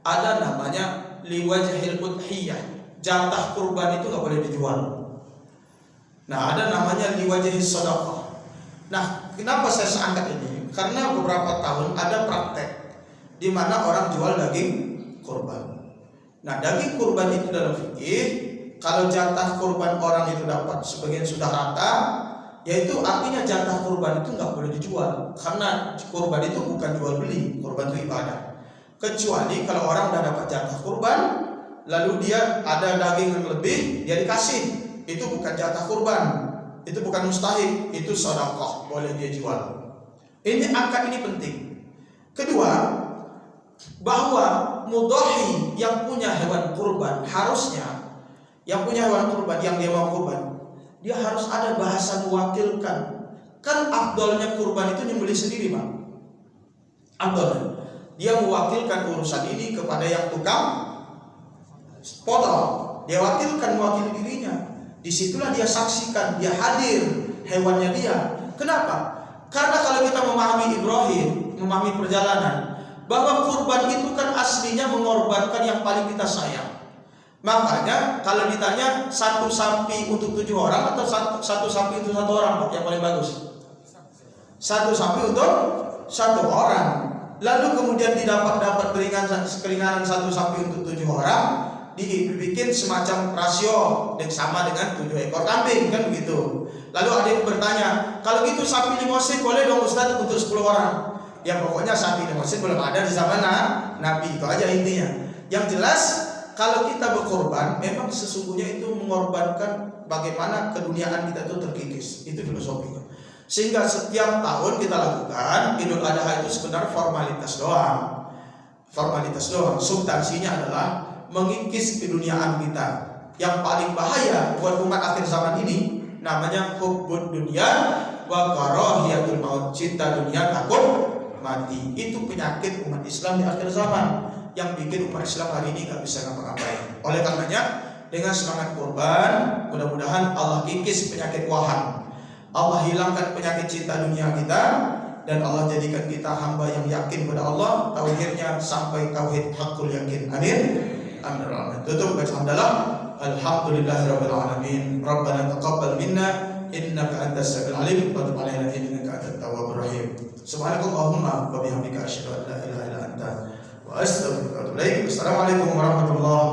Ada namanya liwajhil udhiyah. Jatah kurban itu nggak boleh dijual. Nah, ada namanya liwajhis shadaqah. Nah, kenapa saya angkat ini? Karena beberapa tahun ada praktek di mana orang jual daging kurban. Nah, daging kurban itu dalam fikih, kalau jatah kurban orang itu dapat sebagian sudah rata, yaitu artinya jatah kurban itu nggak boleh dijual, karena kurban itu bukan jual beli, kurban itu ibadah. Kecuali kalau orang udah dapat jatah kurban, lalu dia ada daging yang lebih, dia dikasih, itu bukan jatah kurban, itu bukan mustahik, itu sedekah, boleh dia jual. Ini akad ini penting. Kedua, bahwa mudhahi yang punya hewan kurban harusnya, yang punya hewan kurban yang dia mau kurban, dia harus ada bahasa mewakilkan. Kan afdolnya kurban itu nyembelih sendiri, Pak. Afdolnya dia mewakilkan urusan ini kepada yang tukang potong. Dia wakilkan mewakili dirinya. Disitulah dia saksikan, dia hadir hewannya dia. Kenapa? Karena kalau kita memahami Ibrahim, memahami perjalanan, bahwa kurban itu kan aslinya mengorbankan yang paling kita sayang. Makanya kalau ditanya satu sapi untuk 7 orang atau satu sapi untuk 1 orang, yang paling bagus? Satu sapi untuk 1 orang. Lalu kemudian dapat keringanan satu sapi untuk 7 orang. dibikin semacam rasio yang sama dengan 7 ekor kambing, kan begitu. Lalu ada yang bertanya, kalau gitu sapi limosin boleh dong Ustaz untuk 10 orang? Ya pokoknya sapi limosin belum ada di zaman Nabi, itu aja intinya. Yang jelas kalau kita berkorban, memang sesungguhnya itu mengorbankan bagaimana keduniaan kita itu terkikis. Itu filosofinya. Sehingga setiap tahun kita lakukan Idul Adha itu sebenarnya formalitas doang. Formalitas doang. Substansinya adalah mengikis keduniaan kita. Yang paling bahaya buat umat akhir zaman ini namanya hubbud dunya wa karahiyatul maut. Cinta dunia, takut mati. Itu penyakit umat Islam di akhir zaman yang bikin umat Islam hari ini gak bisa ngapa-ngapain. Oleh karenanya dengan semangat kurban, mudah-mudahan Allah kikis penyakit wahan, Allah hilangkan penyakit cinta dunia kita, dan Allah jadikan kita hamba yang yakin pada Allah, tauhidnya sampai tauhid hakul yakin. Amin. Amin. Tutup baca hamdalah. Alhamdulillahirabbil alamin. Rabbana taqabbal minna innaka antas samiul alim wa tub alaina innaka antat tawwabur rahim. Subhanakallahumma wa bihamdika asyhadu an la ilaha illa anta wa astaghfiruka wa atubu ilaik. Wassalamualaikum warahmatullahi